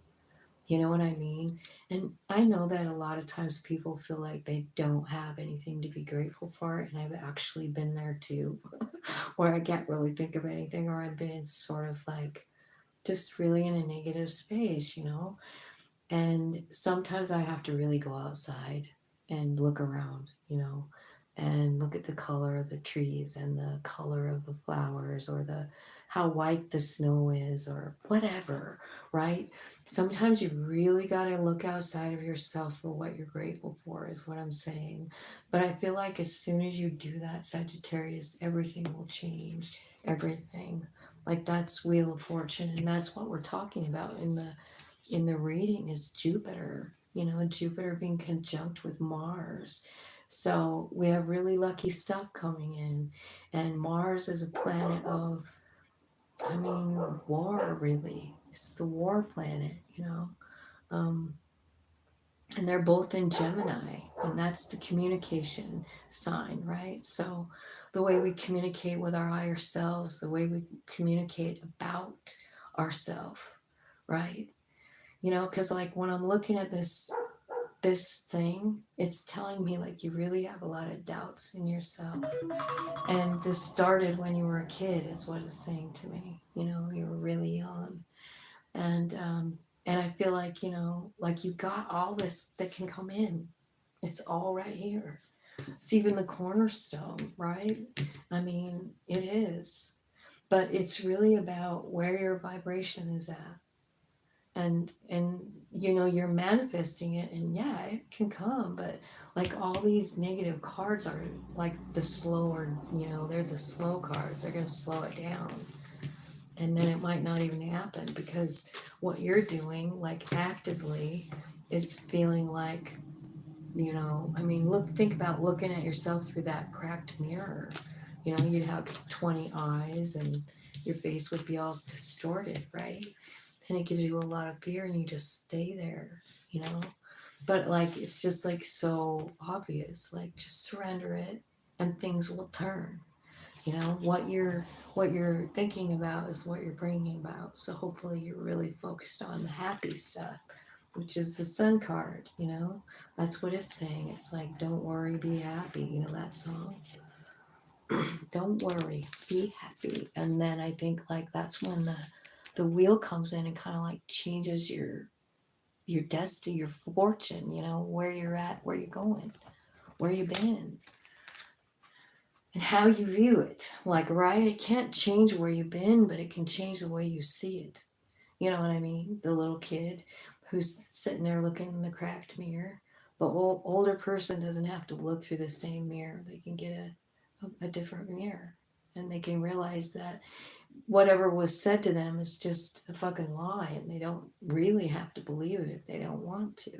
You know what I mean? And I know that a lot of times people feel like they don't have anything to be grateful for, and I've actually been there too, where I can't really think of anything, or I've been sort of like just really in a negative space, you know? And sometimes I have to really go outside and look around, you know, and look at the color of the trees and the color of the flowers, or the how white the snow is, or whatever, right? Sometimes you really got to look outside of yourself for what you're grateful for, is what I'm saying. But I feel like as soon as you do that, Sagittarius, everything will change. Everything. Like that's Wheel of Fortune, and that's what we're talking about in the reading is Jupiter, you know, Jupiter being conjunct with Mars. So we have really lucky stuff coming in. And Mars is a planet of, I mean, war, really. It's the war planet, you know. Um, and they're both in Gemini, and that's the communication sign, right? So the way we communicate with our higher selves, the way we communicate about ourselves, right? You know, because like when I'm looking at this thing, it's telling me like you really have a lot of doubts in yourself, and this started when you were a kid, is what it's saying to me. You know, you were really young, and I feel like, you know, like you got all this that can come in. It's all right here. It's even the cornerstone, right? I mean, it is, but it's really about where your vibration is at. And you know, you're manifesting it, and yeah, it can come, but like all these negative cards are like the slower, you know, they're the slow cards. They're going to slow it down, and then it might not even happen, because what you're doing like actively is feeling like, you know, I mean, think about looking at yourself through that cracked mirror. You know, you'd have 20 eyes and your face would be all distorted, right? And it gives you a lot of fear, and you just stay there, you know? But like, it's just like so obvious, like just surrender it and things will turn. You know, what you're thinking about is what you're bringing about. So hopefully you're really focused on the happy stuff, which is the Sun card, you know? That's what it's saying. It's like, don't worry, be happy. You know that song? Don't worry, be happy. And then I think like that's when the wheel comes in and kind of like changes your destiny, your fortune, you know, where you're at, where you're going, where you've been, and how you view it. Like, right? It can't change where you've been, but it can change the way you see it. You know what I mean? The little kid who's sitting there looking in the cracked mirror. The older person doesn't have to look through the same mirror. They can get a different mirror, and they can realize that whatever was said to them is just a fucking lie, and they don't really have to believe it if they don't want to.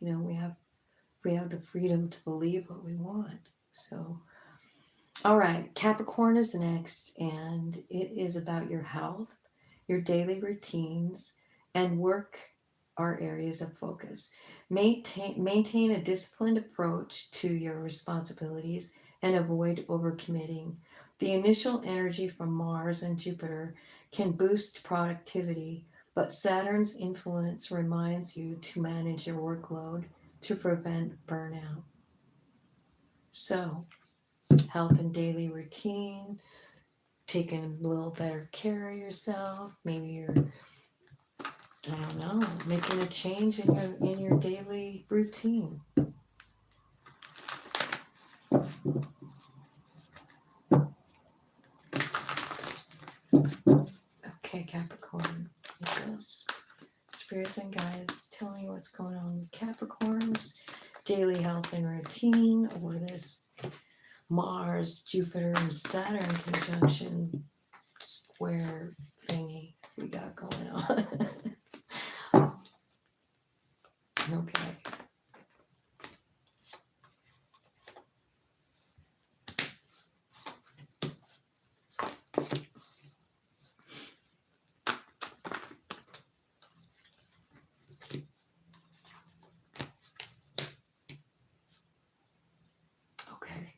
You know, we have the freedom to believe what we want. So, all right, Capricorn is next, and it is about your health, your daily routines, and work are areas of focus. Maintain a disciplined approach to your responsibilities and avoid overcommitting. The initial energy from Mars and Jupiter can boost productivity, but Saturn's influence reminds you to manage your workload to prevent burnout. So, health and daily routine, taking a little better care of yourself. Maybe you're, I don't know, making a change in your daily routine. Okay, Capricorn. Libras. Spirits and guides, tell me what's going on with Capricorn's daily health and routine over this Mars, Jupiter, and Saturn conjunction square thingy we got going on. Okay. Okay.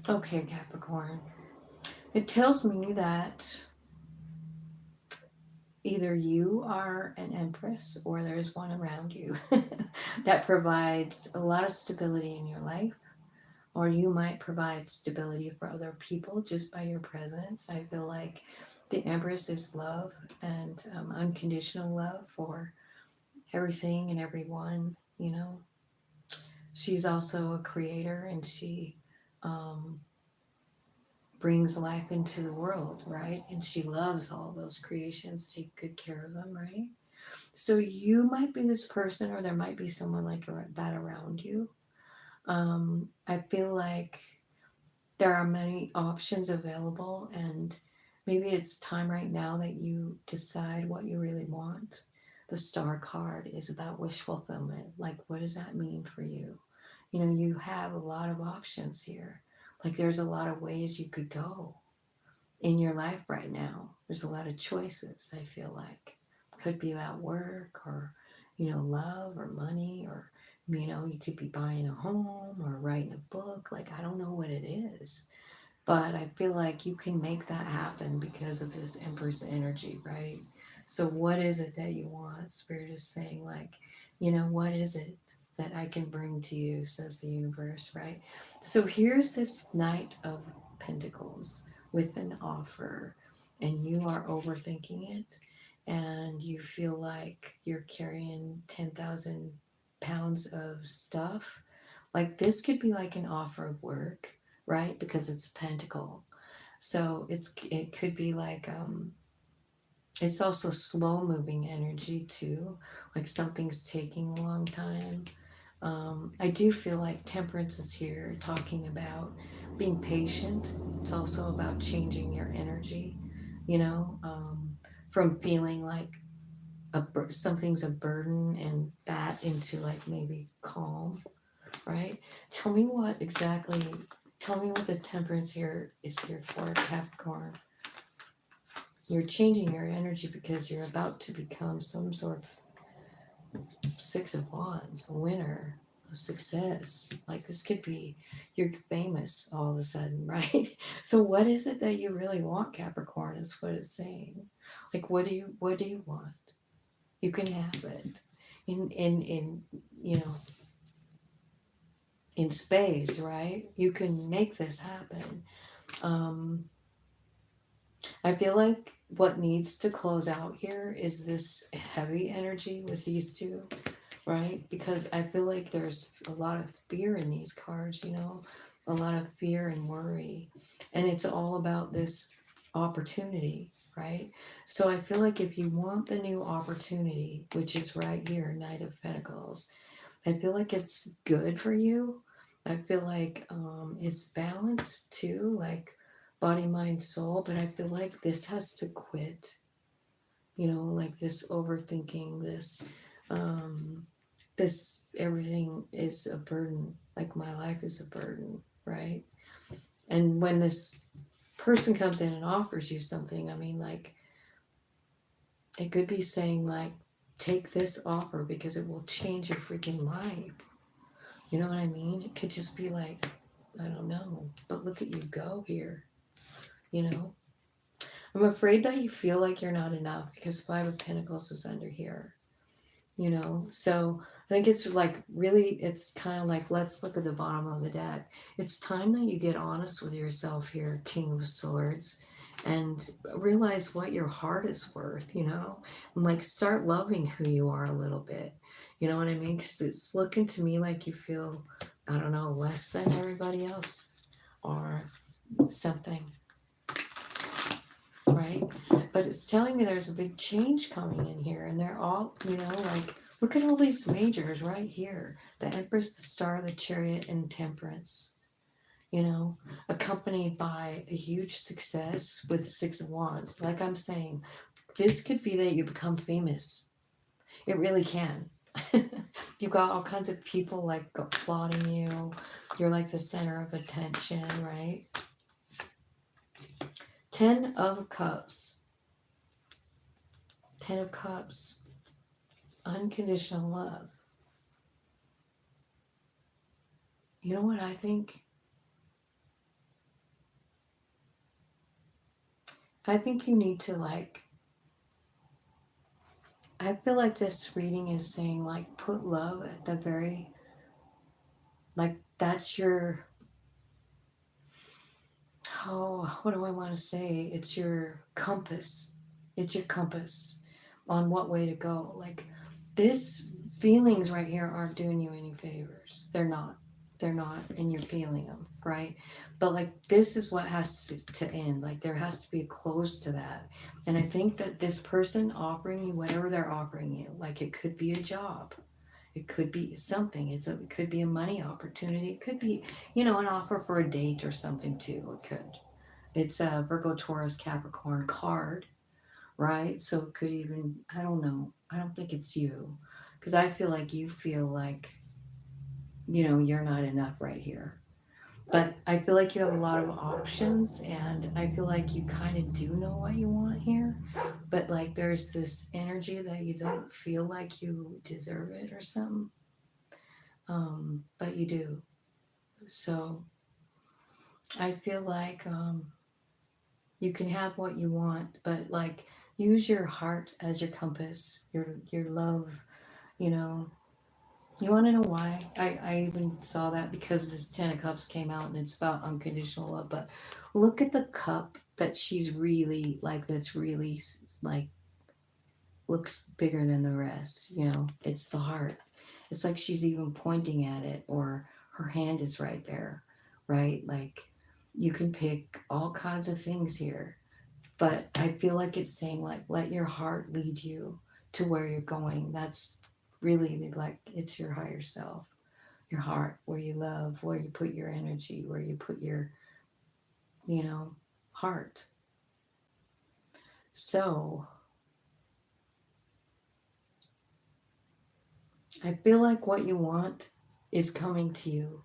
Okay, Capricorn. It tells me that either you are an empress or there's one around you that provides a lot of stability in your life, or you might provide stability for other people just by your presence. I feel like the empress is love and unconditional love for everything and everyone, you know. She's also a creator, and she um, brings life into the world, right? And she loves all those creations, take good care of them, right? So you might be this person, or there might be someone like that around you. I feel like there are many options available, and maybe it's time right now that you decide what you really want. The star card is about wish fulfillment. Like, what does that mean for you? You know, you have a lot of options here. Like, there's a lot of ways you could go in your life right now. There's a lot of choices, I feel like. Could be about work, or, you know, love, or money, or, you know, you could be buying a home or writing a book. Like, I don't know what it is. But I feel like you can make that happen because of this Empress energy, right? So, what is it that you want? Spirit is saying, like, you know, what is it that I can bring to you, says the universe, right? So, here's this Knight of Pentacles with an offer, and you are overthinking it, and you feel like you're carrying 10,000 pounds of stuff. Like, this could be like an offer of work, right? Because it's a pentacle. So it could be like it's also slow moving energy too. Like, something's taking a long time. I do feel like temperance is here, talking about being patient. It's also about changing your energy, you know, from feeling like something's a burden, and that into like maybe calm, right? Tell me what exactly, tell me what the temperance here is here for, Capricorn. You're changing your energy because you're about to become some sort of Six of Wands, a winner, a success. Like, this could be, you're famous all of a sudden, right? So what is it that you really want, Capricorn, is what it's saying. Like, what do you want? You can have it. In you know, in spades, right? You can make this happen. Um, I feel like what needs to close out here is this heavy energy with these two, right? Because I feel like there's a lot of fear in these cards, you know, a lot of fear and worry. And it's all about this opportunity, right? So I feel like if you want the new opportunity, which is right here, Knight of Pentacles, I feel like it's good for you. I feel like it's balanced too, like body, mind, soul. But I feel like this has to quit. You know, like this overthinking, um, this everything is a burden. Like, my life is a burden, right? And when this person comes in and offers you something, I mean, like, it could be saying like, take this offer because it will change your freaking life. You know what I mean? It could just be like, I don't know, but look at you go here, you know? I'm afraid that you feel like you're not enough because Five of Pentacles is under here, you know? So I think it's like really, it's kind of like, let's look at the bottom of the deck. It's time that you get honest with yourself here, King of Swords, and realize what your heart is worth, you know? And like start loving who you are a little bit. You know what I mean? Because it's looking to me like you feel, I don't know, less than everybody else or something, right? But it's telling me there's a big change coming in here, and they're all, you know, like, look at all these majors right here. The Empress, the Star, the Chariot, and Temperance, you know, accompanied by a huge success with the Six of Wands. Like I'm saying, this could be that you become famous. It really can. You've got all kinds of people like applauding you. You're like the center of attention, right? 10 of Cups. 10 of Cups. Unconditional love. You know what I think? I think you need to like, I feel like this reading is saying like put love at the very, like that's your, oh, what do I want to say? It's your compass. It's your compass on what way to go. Like this feelings right here aren't doing you any favors. They're not. They're not, and you're feeling them, right? But like this is what has to end. Like there has to be a close to that. And I think that this person offering you whatever they're offering you, like it could be a job, it could be something. It could be a money opportunity. It could be, you know, an offer for a date or something too. It could. It's a Virgo, Taurus, Capricorn card, right? So it could even, I don't know. I don't think it's you. Because I feel like you feel like, you know, you're not enough right here. But I feel like you have a lot of options, and I feel like you kind of do know what you want here. But like there's this energy that you don't feel like you deserve it or something. But you do. So I feel like you can have what you want, but like use your heart as your compass, your love, you know. You want to know why? I even saw that because this Ten of Cups came out and it's about unconditional love. But look at the cup that she's really like, that's really like looks bigger than the rest. You know, it's the heart. It's like she's even pointing at it, or her hand is right there, right? Like you can pick all kinds of things here. But I feel like it's saying like let your heart lead you to where you're going. That's really like it's your higher self, your heart, where you love, where you put your energy, where you put your, you know, heart. So I feel like what you want is coming to you,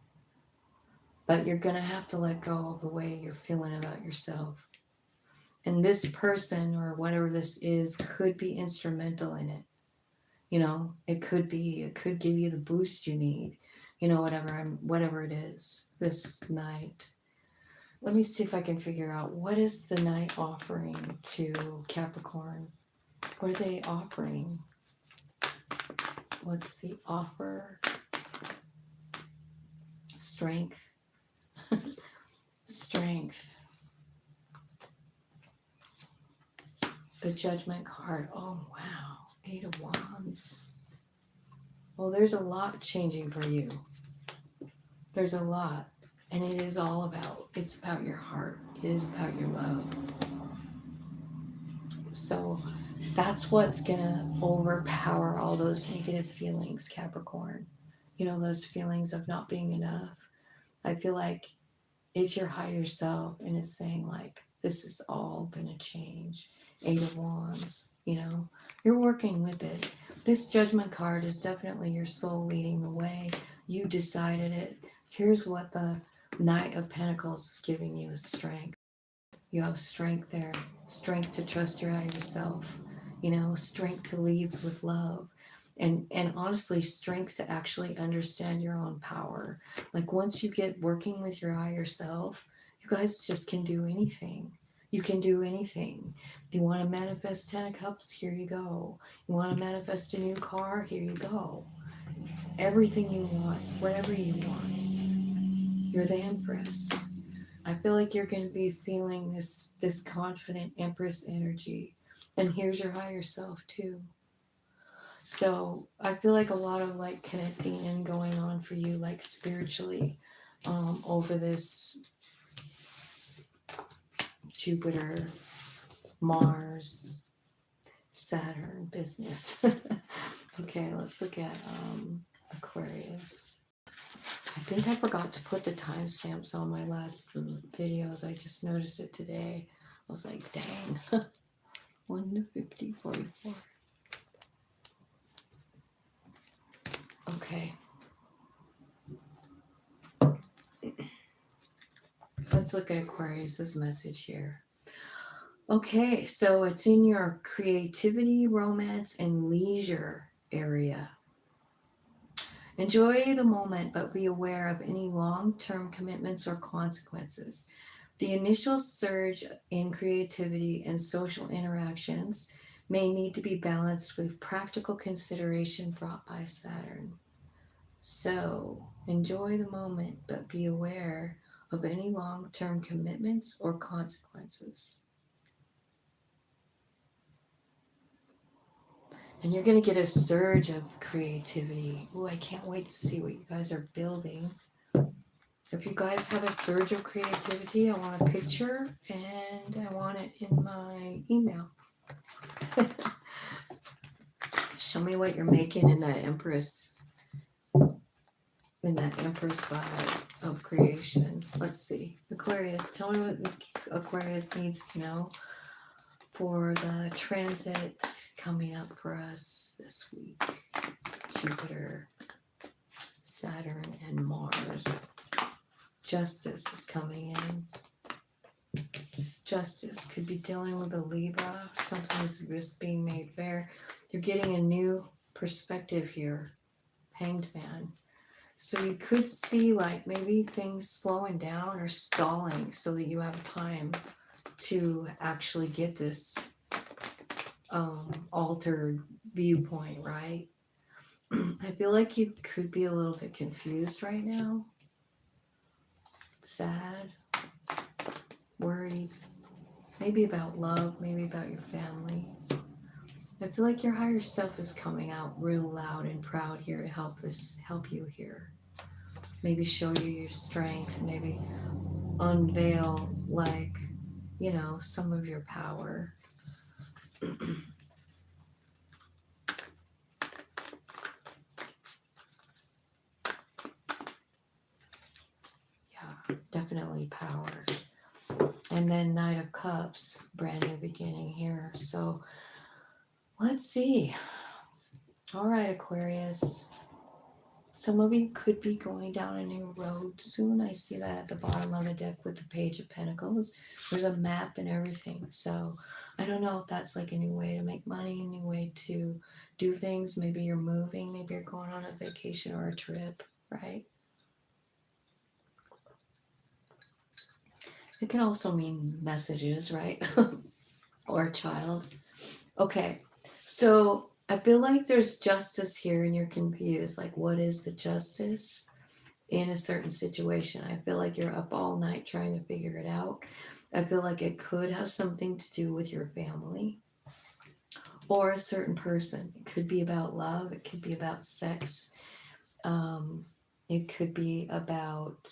but you're going to have to let go of the way you're feeling about yourself. And this person or whatever this is could be instrumental in it. You know, it could be, it could give you the boost you need, you know, whatever it is this night. Let me see if I can figure out what is the night offering to Capricorn. What are they offering? What's the offer? Strength. Strength. The Judgment card. Oh, wow. 8 of Wands. Well, there's a lot changing for you. There's a lot. And it is all about, it's about your heart. It is about your love. So that's what's going to overpower all those negative feelings, Capricorn. You know, those feelings of not being enough. I feel like it's your higher self, and it's saying like, this is all going to change. 8 of Wands, you know, you're working with it. This Judgment card is definitely your soul leading the way. You decided it. Here's what the Knight of Pentacles is giving you is strength. You have strength there, strength to trust your higher self. strength to lead with love. And honestly, strength to actually understand your own power. Like once you get working with your higher self, you guys just can do anything. You can do anything. If you want to manifest 10 of cups, here you go. You want to manifest a new car, here you go. Everything you want, whatever you want. You're the Empress. I feel like you're going to be feeling this confident Empress energy. And here's your higher self too. So I feel like a lot of like connecting and going on for you, like spiritually, over this Jupiter, Mars, Saturn business. Okay, let's look at Aquarius. I think I forgot to put the timestamps on my last videos. I just noticed it today. I was like, dang. 1 to 50, 44. Okay. Let's look at Aquarius's message here. Okay, so it's in your creativity, romance, and leisure area. Enjoy the moment, but be aware of any long-term commitments or consequences. The initial surge in creativity and social interactions may need to be balanced with practical consideration brought by Saturn. So, enjoy the moment, but be aware of any long-term commitments or consequences. And you're going to get a surge of creativity. Oh, I can't wait to see what you guys are building. If you guys have a surge of creativity, I want a picture and I want it in my email. Show me what you're making in that Empress vibe of creation. Let's see. Aquarius, tell me what Aquarius needs to know for the transit coming up for us this week. Jupiter, Saturn, and Mars. Justice is coming in. Justice could be dealing with a Libra. Something is just being made fair. You're getting a new perspective here. Hanged Man. So you could see like maybe things slowing down or stalling so that you have time to actually get this altered viewpoint, right? I feel like you could be a little bit confused right now. Sad, worried, maybe about love, maybe about your family. I feel like your higher self is coming out real loud and proud here to help you here. Maybe show you your strength, maybe unveil like, some of your power. Yeah, definitely power. And then Knight of Cups, brand new beginning here. So let's see. All right, Aquarius. Some of you could be going down a new road soon. I see that at the bottom of the deck with the Page of Pentacles. There's a map and everything. So I don't know if that's like a new way to make money, a new way to do things. Maybe you're moving, maybe you're going on a vacation or a trip, right? It can also mean messages, right? Or a child. Okay, so I feel like there's justice here and you're confused. Like, what is the justice in a certain situation? I feel like you're up all night trying to figure it out. I feel like it could have something to do with your family or a certain person. It could be about love. It could be about sex. It could be about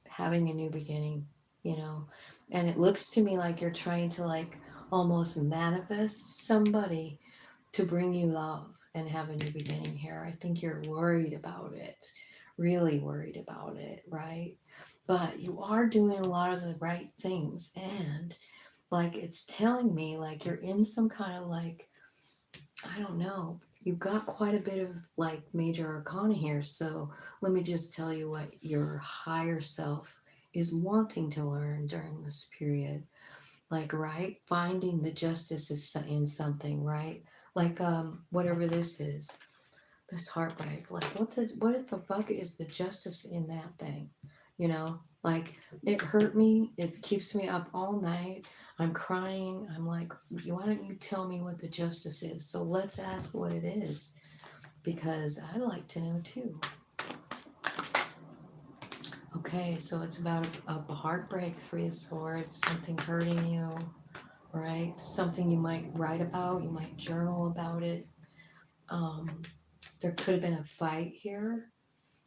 having a new beginning, and it looks to me like you're trying to like almost manifest somebody to bring you love and have a new beginning here. I think you're worried about it, really worried about it, right? But you are doing a lot of the right things, and like it's telling me like you're in some kind of like, I don't know, you've got quite a bit of like major arcana here. So let me just tell you what your higher self is wanting to learn during this period. Like, right? Finding the justice is in something, right? Like, whatever this is, this heartbreak. Like, what the fuck is the justice in that thing? You know, like, it hurt me. It keeps me up all night. I'm crying. I'm like, why don't you tell me what the justice is? So let's ask what it is, because I'd like to know too. Okay, so it's about a heartbreak, Three of Swords, something hurting you, right? Something you might write about, you might journal about it. There could have been a fight here,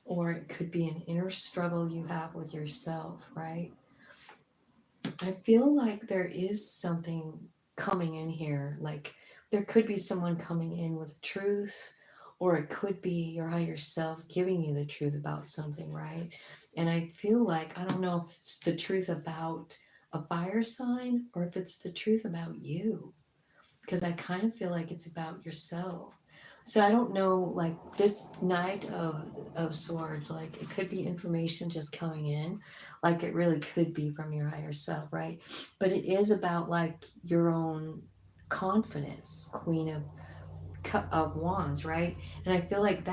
or it could be an inner struggle you have with yourself, right? I feel like there is something coming in here. Like, there could be someone coming in with truth, or it could be your higher self giving you the truth about something, right? And I feel like, I don't know if it's the truth about a fire sign or if it's the truth about you, because I kind of feel like it's about yourself. So I don't know, like this Knight of Swords, like it could be information just coming in, like it really could be from your higher self, right? But it is about like your own confidence, Queen of Wands, right? And I feel like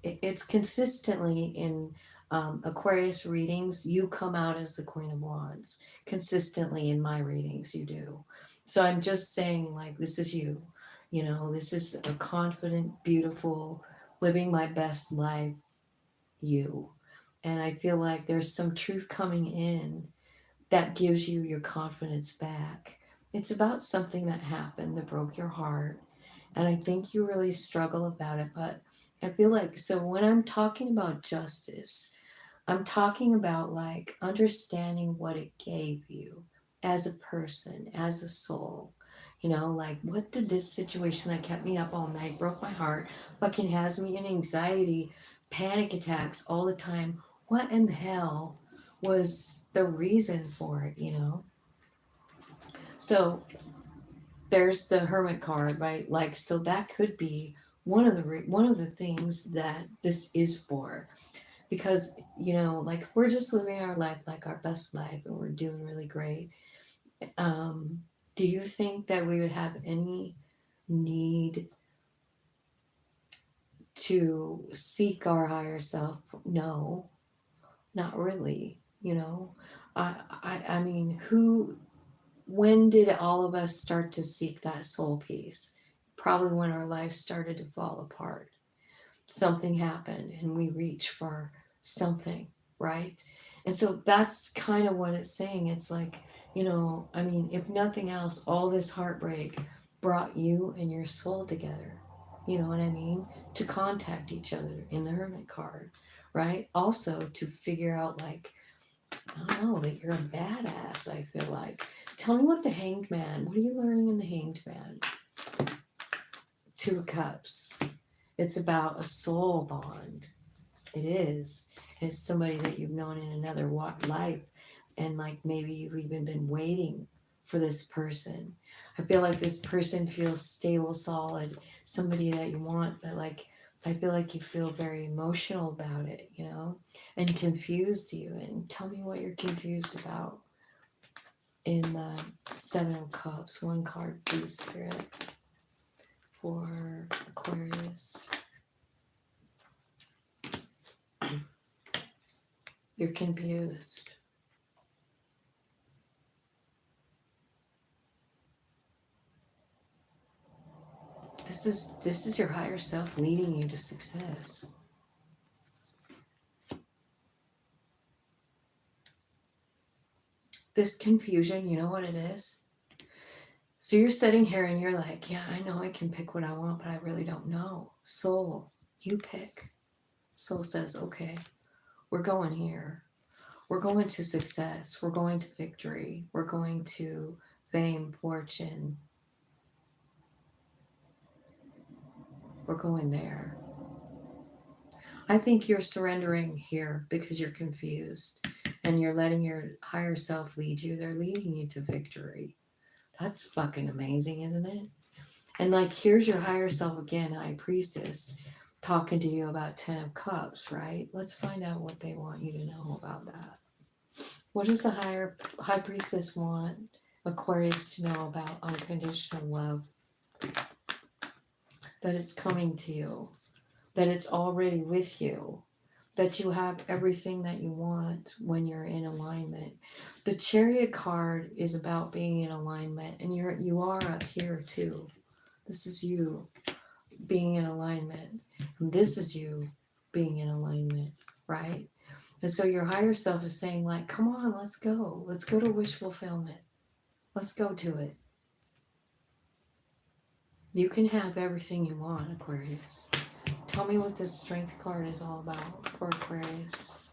it's consistently in Aquarius readings, you come out as the Queen of Wands. Consistently in my readings, you do. So I'm just saying, like, this is you. You know, this is a confident, beautiful, living my best life, you. And I feel like there's some truth coming in that gives you your confidence back. It's about something that happened that broke your heart. And I think you really struggle about it. But I feel like, so when I'm talking about justice, I'm talking about like understanding what it gave you as a person, as a soul. You know, like what did this situation that kept me up all night, broke my heart, fucking has me in anxiety, panic attacks all the time? What in the hell was the reason for it, you know? So there's the Hermit card, right? Like, so that could be one of the things that this is for, because you know, like we're just living our life like our best life, and we're doing really great. Um, do you think that we would have any need to seek our higher self? No, not really. You know, I mean, who? When did all of us start to seek that soul peace? Probably when our life started to fall apart. Something happened and we reach for something, right? And so that's kind of what it's saying. It's like, you know, I mean, if nothing else, all this heartbreak brought you and your soul together. You know what I mean? To contact each other in the Hermit card, right? Also to figure out, like, I don't know, that you're a badass, I feel like. Tell me what the Hanged Man, what are you learning in the Hanged Man? Two of Cups. It's about a soul bond. It is. It's somebody that you've known in another life. And like maybe you've even been waiting for this person. I feel like this person feels stable, solid, somebody that you want, but like I feel like you feel very emotional about it, you know, and confused even. Tell me what you're confused about in the Seven of Cups. One card, please, Spirit, for Aquarius. You're confused. This is your higher self leading you to success. This confusion, you know what it is? So you're sitting here and you're like, yeah, I know I can pick what I want, but I really don't know. Soul, you pick. Soul says, okay, we're going here. We're going to success. We're going to victory. We're going to fame, fortune. We're going there. I think you're surrendering here because you're confused and you're letting your higher self lead you. They're leading you to victory. That's fucking amazing, isn't it? And like, here's your higher self again, High Priestess, talking to you about Ten of Cups, right? Let's find out what they want you to know about that. What does the High Priestess want Aquarius to know about unconditional love, that it's coming to you, that it's already with you, that you have everything that you want when you're in alignment. The Chariot card is about being in alignment, and you are up here too. This is you being in alignment, and this is you being in alignment, right? And so your higher self is saying, like, come on, let's go to wish fulfillment, let's go to it. You can have everything you want, Aquarius. Tell me what this Strength card is all about for Aquarius.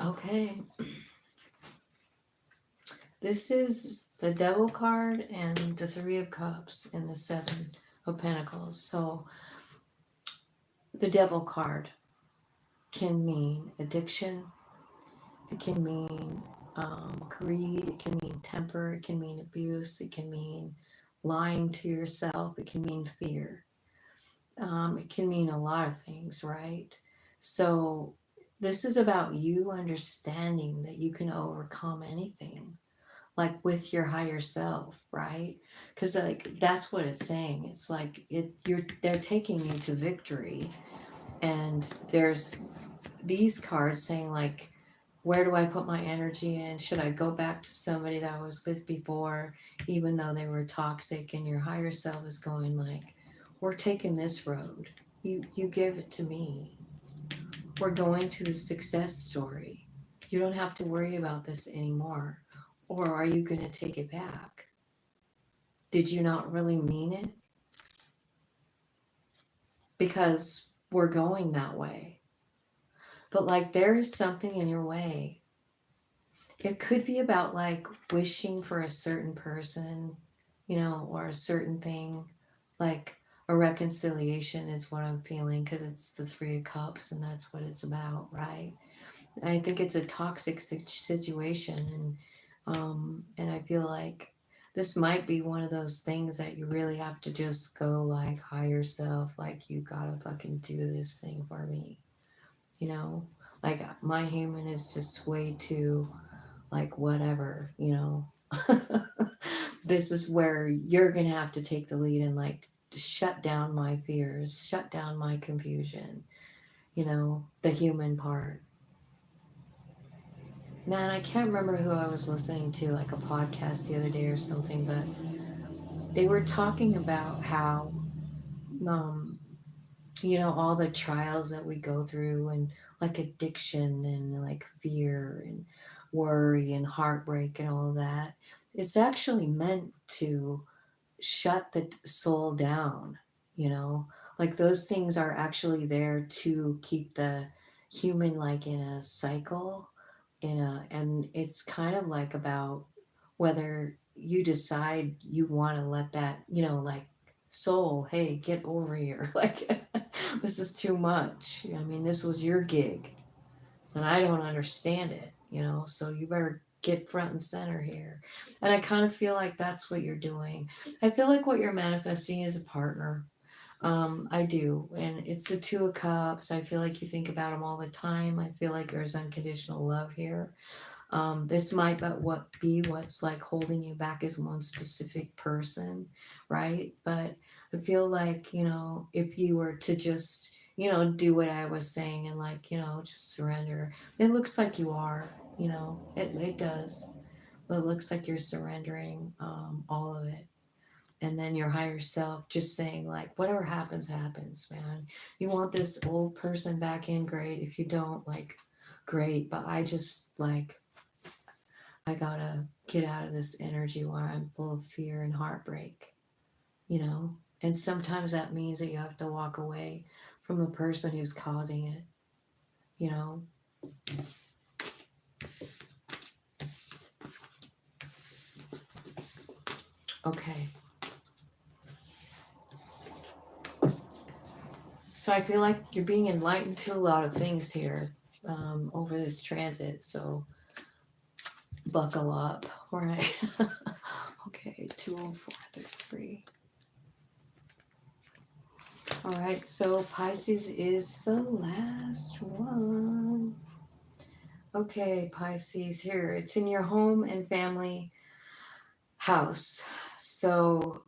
Okay. This is the Devil card and the Three of Cups and the Seven of Pentacles. So the Devil card can mean addiction. It can mean greed. It can mean temper. It can mean abuse. It can mean lying to yourself. It can mean fear. It can mean a lot of things, right? So this is about you understanding that you can overcome anything, like with your higher self, right? Because like that's what it's saying. It's like they're taking you to victory, and there's these cards saying like, where do I put my energy in? Should I go back to somebody that I was with before, even though they were toxic? And your higher self is going like, we're taking this road. You give it to me. We're going to the success story. You don't have to worry about this anymore. Or are you going to take it back? Did you not really mean it? Because we're going that way. But like there is something in your way. It could be about like wishing for a certain person, or a certain thing. Like a reconciliation is what I'm feeling, because it's the Three of Cups and that's what it's about, right? I think it's a toxic situation, and I feel like this might be one of those things that you really have to just go like higher self, like you gotta fucking do this thing for me, like my human is just way too like whatever. This is where you're gonna have to take the lead and like shut down my fears, shut down my confusion, the human part. Man, I can't remember who I was listening to, like a podcast the other day or something, but they were talking about how, um, all the trials that we go through, and like addiction and like fear and worry and heartbreak and all of that. It's actually meant to shut the soul down, like those things are actually there to keep the human like in a cycle, and it's kind of like about whether you decide you want to let that, like soul, hey, get over here. Like this is too much. I mean, this was your gig and I don't understand it, so you better get front and center here. And I kind of feel like that's what you're doing. I feel like what you're manifesting is a partner. I do. And it's the Two of Cups. I feel like you think about them all the time. I feel like there's unconditional love here. This might be what's like holding you back is one specific person, right? But I feel like, if you were to just, do what I was saying and like, just surrender. It looks like you are, it does. But it looks like you're surrendering all of it. And then your higher self just saying like, whatever happens, happens, man. You want this old person back in, great. If you don't, like, great. But I just like, I gotta get out of this energy where I'm full of fear and heartbreak, And sometimes that means that you have to walk away from the person who's causing it, you know? Okay. So I feel like you're being enlightened to a lot of things here over this transit. So buckle up. All right. Okay. 20433. All right, so Pisces is the last one. Okay, Pisces, here. It's in your home and family house. So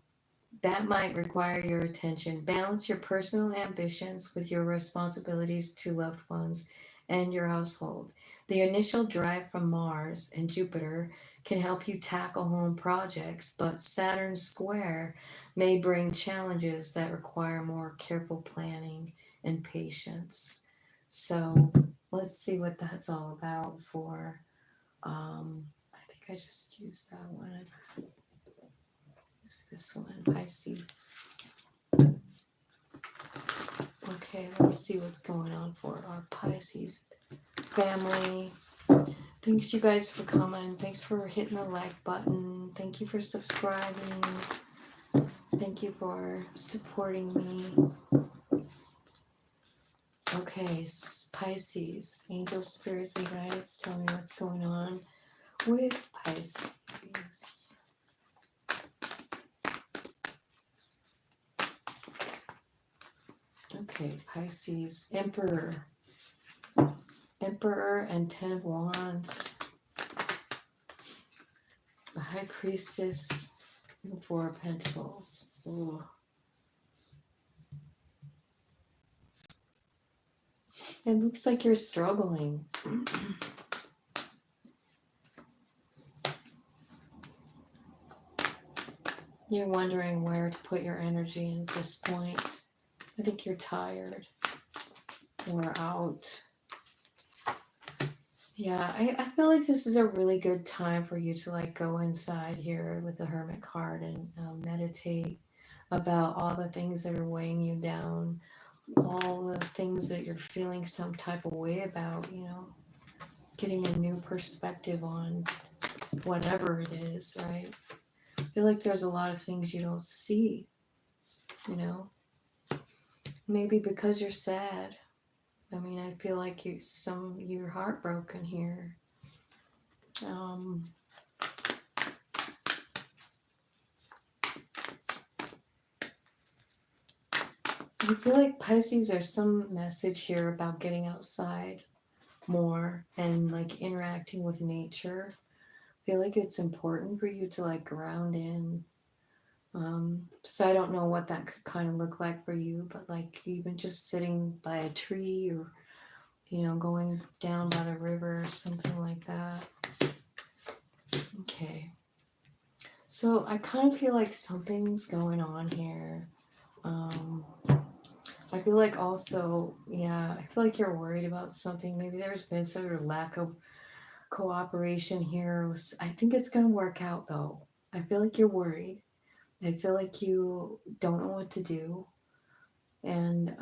that might require your attention. Balance your personal ambitions with your responsibilities to loved ones and your household. The initial drive from Mars and Jupiter can help you tackle home projects, but Saturn square may bring challenges that require more careful planning and patience. So let's see what that's all about for. I think I just used that one. Use this one, Pisces. Okay, let's see what's going on for our Pisces family. Thanks you guys for coming. Thanks for hitting the like button. Thank you for subscribing. Thank you for supporting me. Okay, Pisces, angel spirits and guides, tell me what's going on with Pisces. Okay, Pisces, Emperor. Emperor and Ten of Wands. The High Priestess and Four of Pentacles. Ooh. It looks like you're struggling. You're wondering where to put your energy in at this point. I think you're tired or out. Yeah, I feel like this is a really good time for you to like go inside here with the Hermit card and meditate about all the things that are weighing you down, all the things that you're feeling some type of way about, you know, getting a new perspective on whatever it is, right? I feel like there's a lot of things you don't see, you know, maybe because you're sad. I mean, I feel like you're heartbroken here. I feel like Pisces, there's some message here about getting outside more and like interacting with nature. I feel like it's important for you to like ground in. So I don't know what that could kind of look like for you, but like even just sitting by a tree or, you know, going down by the river or something like that. Okay. So I kind of feel like something's going on here. I feel like also, yeah, I feel like you're worried about something. Maybe there's been sort of lack of cooperation here. I think it's going to work out though. I feel like you're worried. I feel like you don't know what to do. And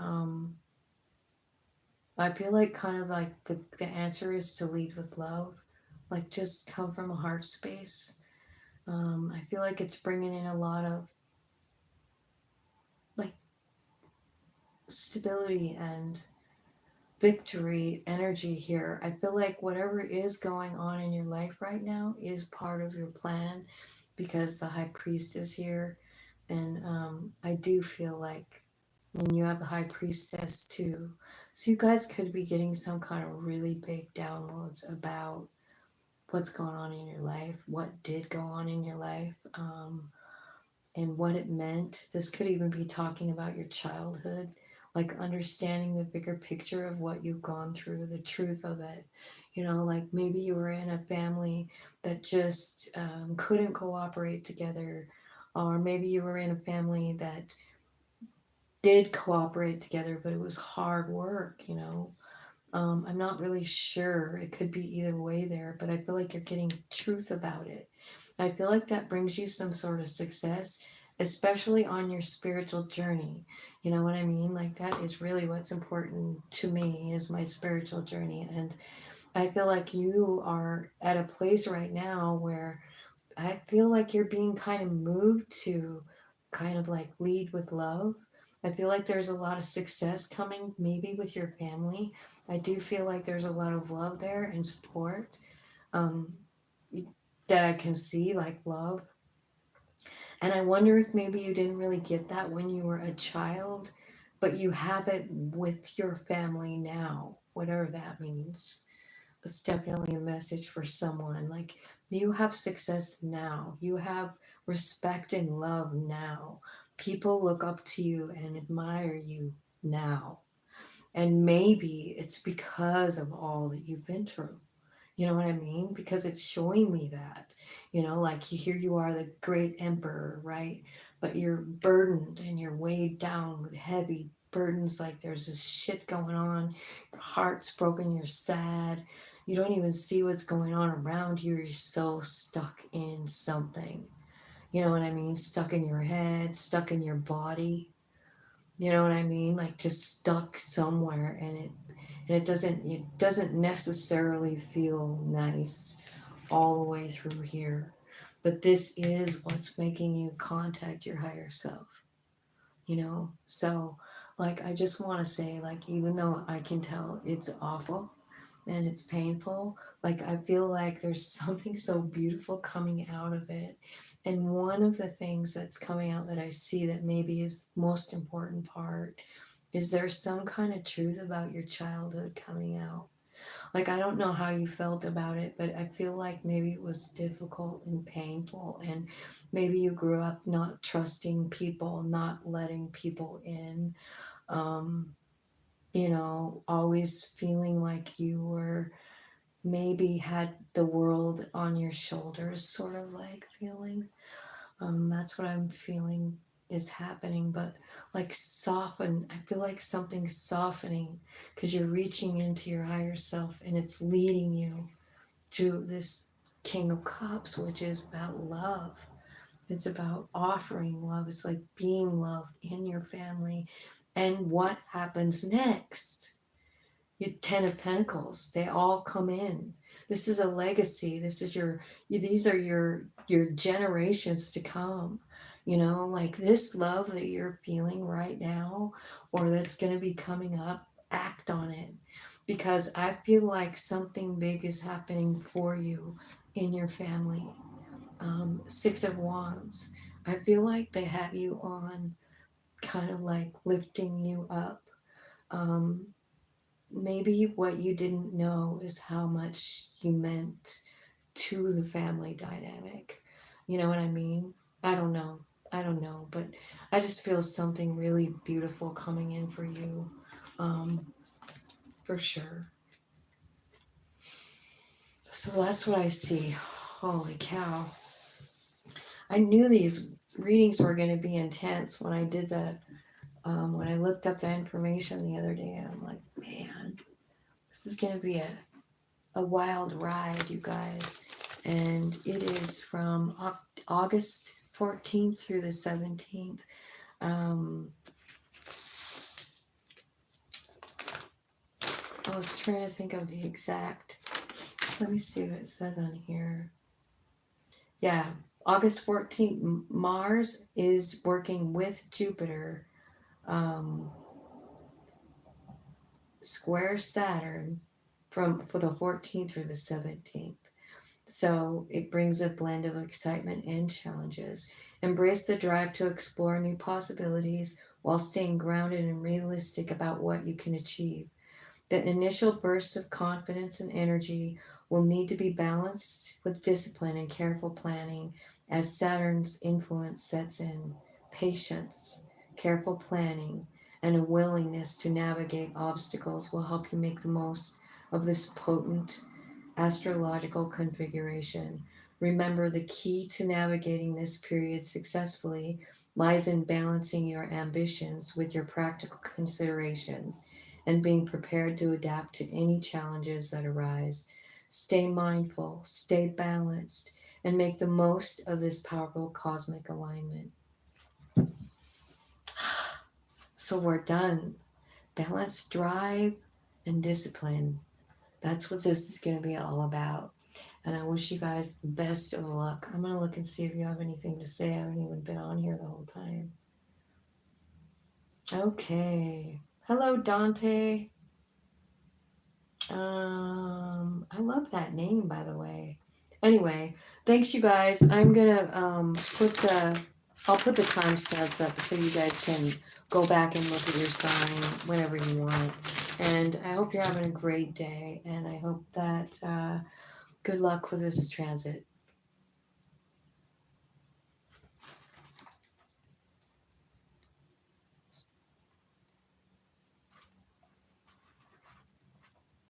I feel like kind of like the answer is to lead with love. Like just come from a heart space. I feel like it's bringing in a lot of like stability and victory energy here. I feel like whatever is going on in your life right now is part of your plan because the high priest is here. And I do feel like, and you have the high priestess too. So you guys could be getting some kind of really big downloads about what's going on in your life, what did go on in your life, and what it meant. This could even be talking about your childhood, like understanding the bigger picture of what you've gone through, the truth of it. You know, like maybe you were in a family that just couldn't cooperate together, or maybe you were in a family that did cooperate together, but it was hard work, you know. I'm not really sure. It could be either way there, but I feel like you're getting truth about it. I feel like that brings you some sort of success, especially on your spiritual journey. You know what I mean? Like that is really what's important to me is my spiritual journey. And I feel like you are at a place right now where I feel like you're being kind of moved to kind of like lead with love. I feel like there's a lot of success coming, maybe with your family. I do feel like there's a lot of love there and support um, that I can see, like love. And I wonder if maybe you didn't really get that when you were a child, but you have it with your family now, whatever that means. It's definitely a message for someone. Like, you have success now, you have respect and love now. People look up to you and admire you now. And maybe it's because of all that you've been through. You know what I mean? Because it's showing me that, like here you are, the great emperor, right? But you're burdened and you're weighed down with heavy burdens. Like there's this shit going on. Your heart's broken. You're sad. You don't even see what's going on around you. You're so stuck in something. You know what I mean? Stuck in your head, stuck in your body. You know what I mean? Like just stuck somewhere, and it doesn't necessarily feel nice all the way through here. But this is what's making you contact your higher self. So like I just want to say, like, even though I can tell it's awful and it's painful, like I feel like there's something so beautiful coming out of it. And one of the things that's coming out that I see that maybe is the most important part is there's some kind of truth about your childhood coming out. Like, I don't know how you felt about it, but I feel like maybe it was difficult and painful, and maybe you grew up not trusting people, not letting people in, um, always feeling like you were maybe had the world on your shoulders, sort of like feeling. That's what I'm feeling is happening, but like soften. I feel like something's softening because you're reaching into your higher self and it's leading you to this King of Cups, which is about love. It's about offering love. It's like being loved in your family. And what happens next? Your Ten of Pentacles, they all come in. This is a legacy. These are your generations to come. Like this love that you're feeling right now, or that's going to be coming up, act on it. Because I feel like something big is happening for you in your family. Six of Wands. I feel like they have you on, kind of like lifting you up. Um, Maybe what you didn't know is how much you meant to the family dynamic. You know what I mean? I don't know. I don't know, but I just feel something really beautiful coming in for you, um, for sure. So that's what I see. Holy cow. I knew these readings were going to be intense when I did that. When I looked up the information the other day, I'm like, man, this is going to be a wild ride, you guys. And it is from August 14th through the 17th. Um, I was trying to think of the exact, let me see what it says on here. Yeah, August 14th, Mars is working with Jupiter, um, square Saturn for the 14th through the 17th. So it brings a blend of excitement and challenges. Embrace the drive to explore new possibilities while staying grounded and realistic about what you can achieve. The initial bursts of confidence and energy will need to be balanced with discipline and careful planning as Saturn's influence sets in. Patience, careful planning, and a willingness to navigate obstacles will help you make the most of this potent astrological configuration. Remember, the key to navigating this period successfully lies in balancing your ambitions with your practical considerations and being prepared to adapt to any challenges that arise. Stay mindful, stay balanced, and make the most of this powerful cosmic alignment. So we're done. Balance, drive, and discipline. That's what this is going to be all about. And I wish you guys the best of luck. I'm going to look and see if you have anything to say. I haven't even been on here the whole time. Okay. Hello, Dante. I love that name, by the way. Anyway, thanks, you guys. I'm going to put the I'll put the timestamps up so you guys can go back and look at your sign whenever you want. And I hope you're having a great day, and I hope that good luck with this transit.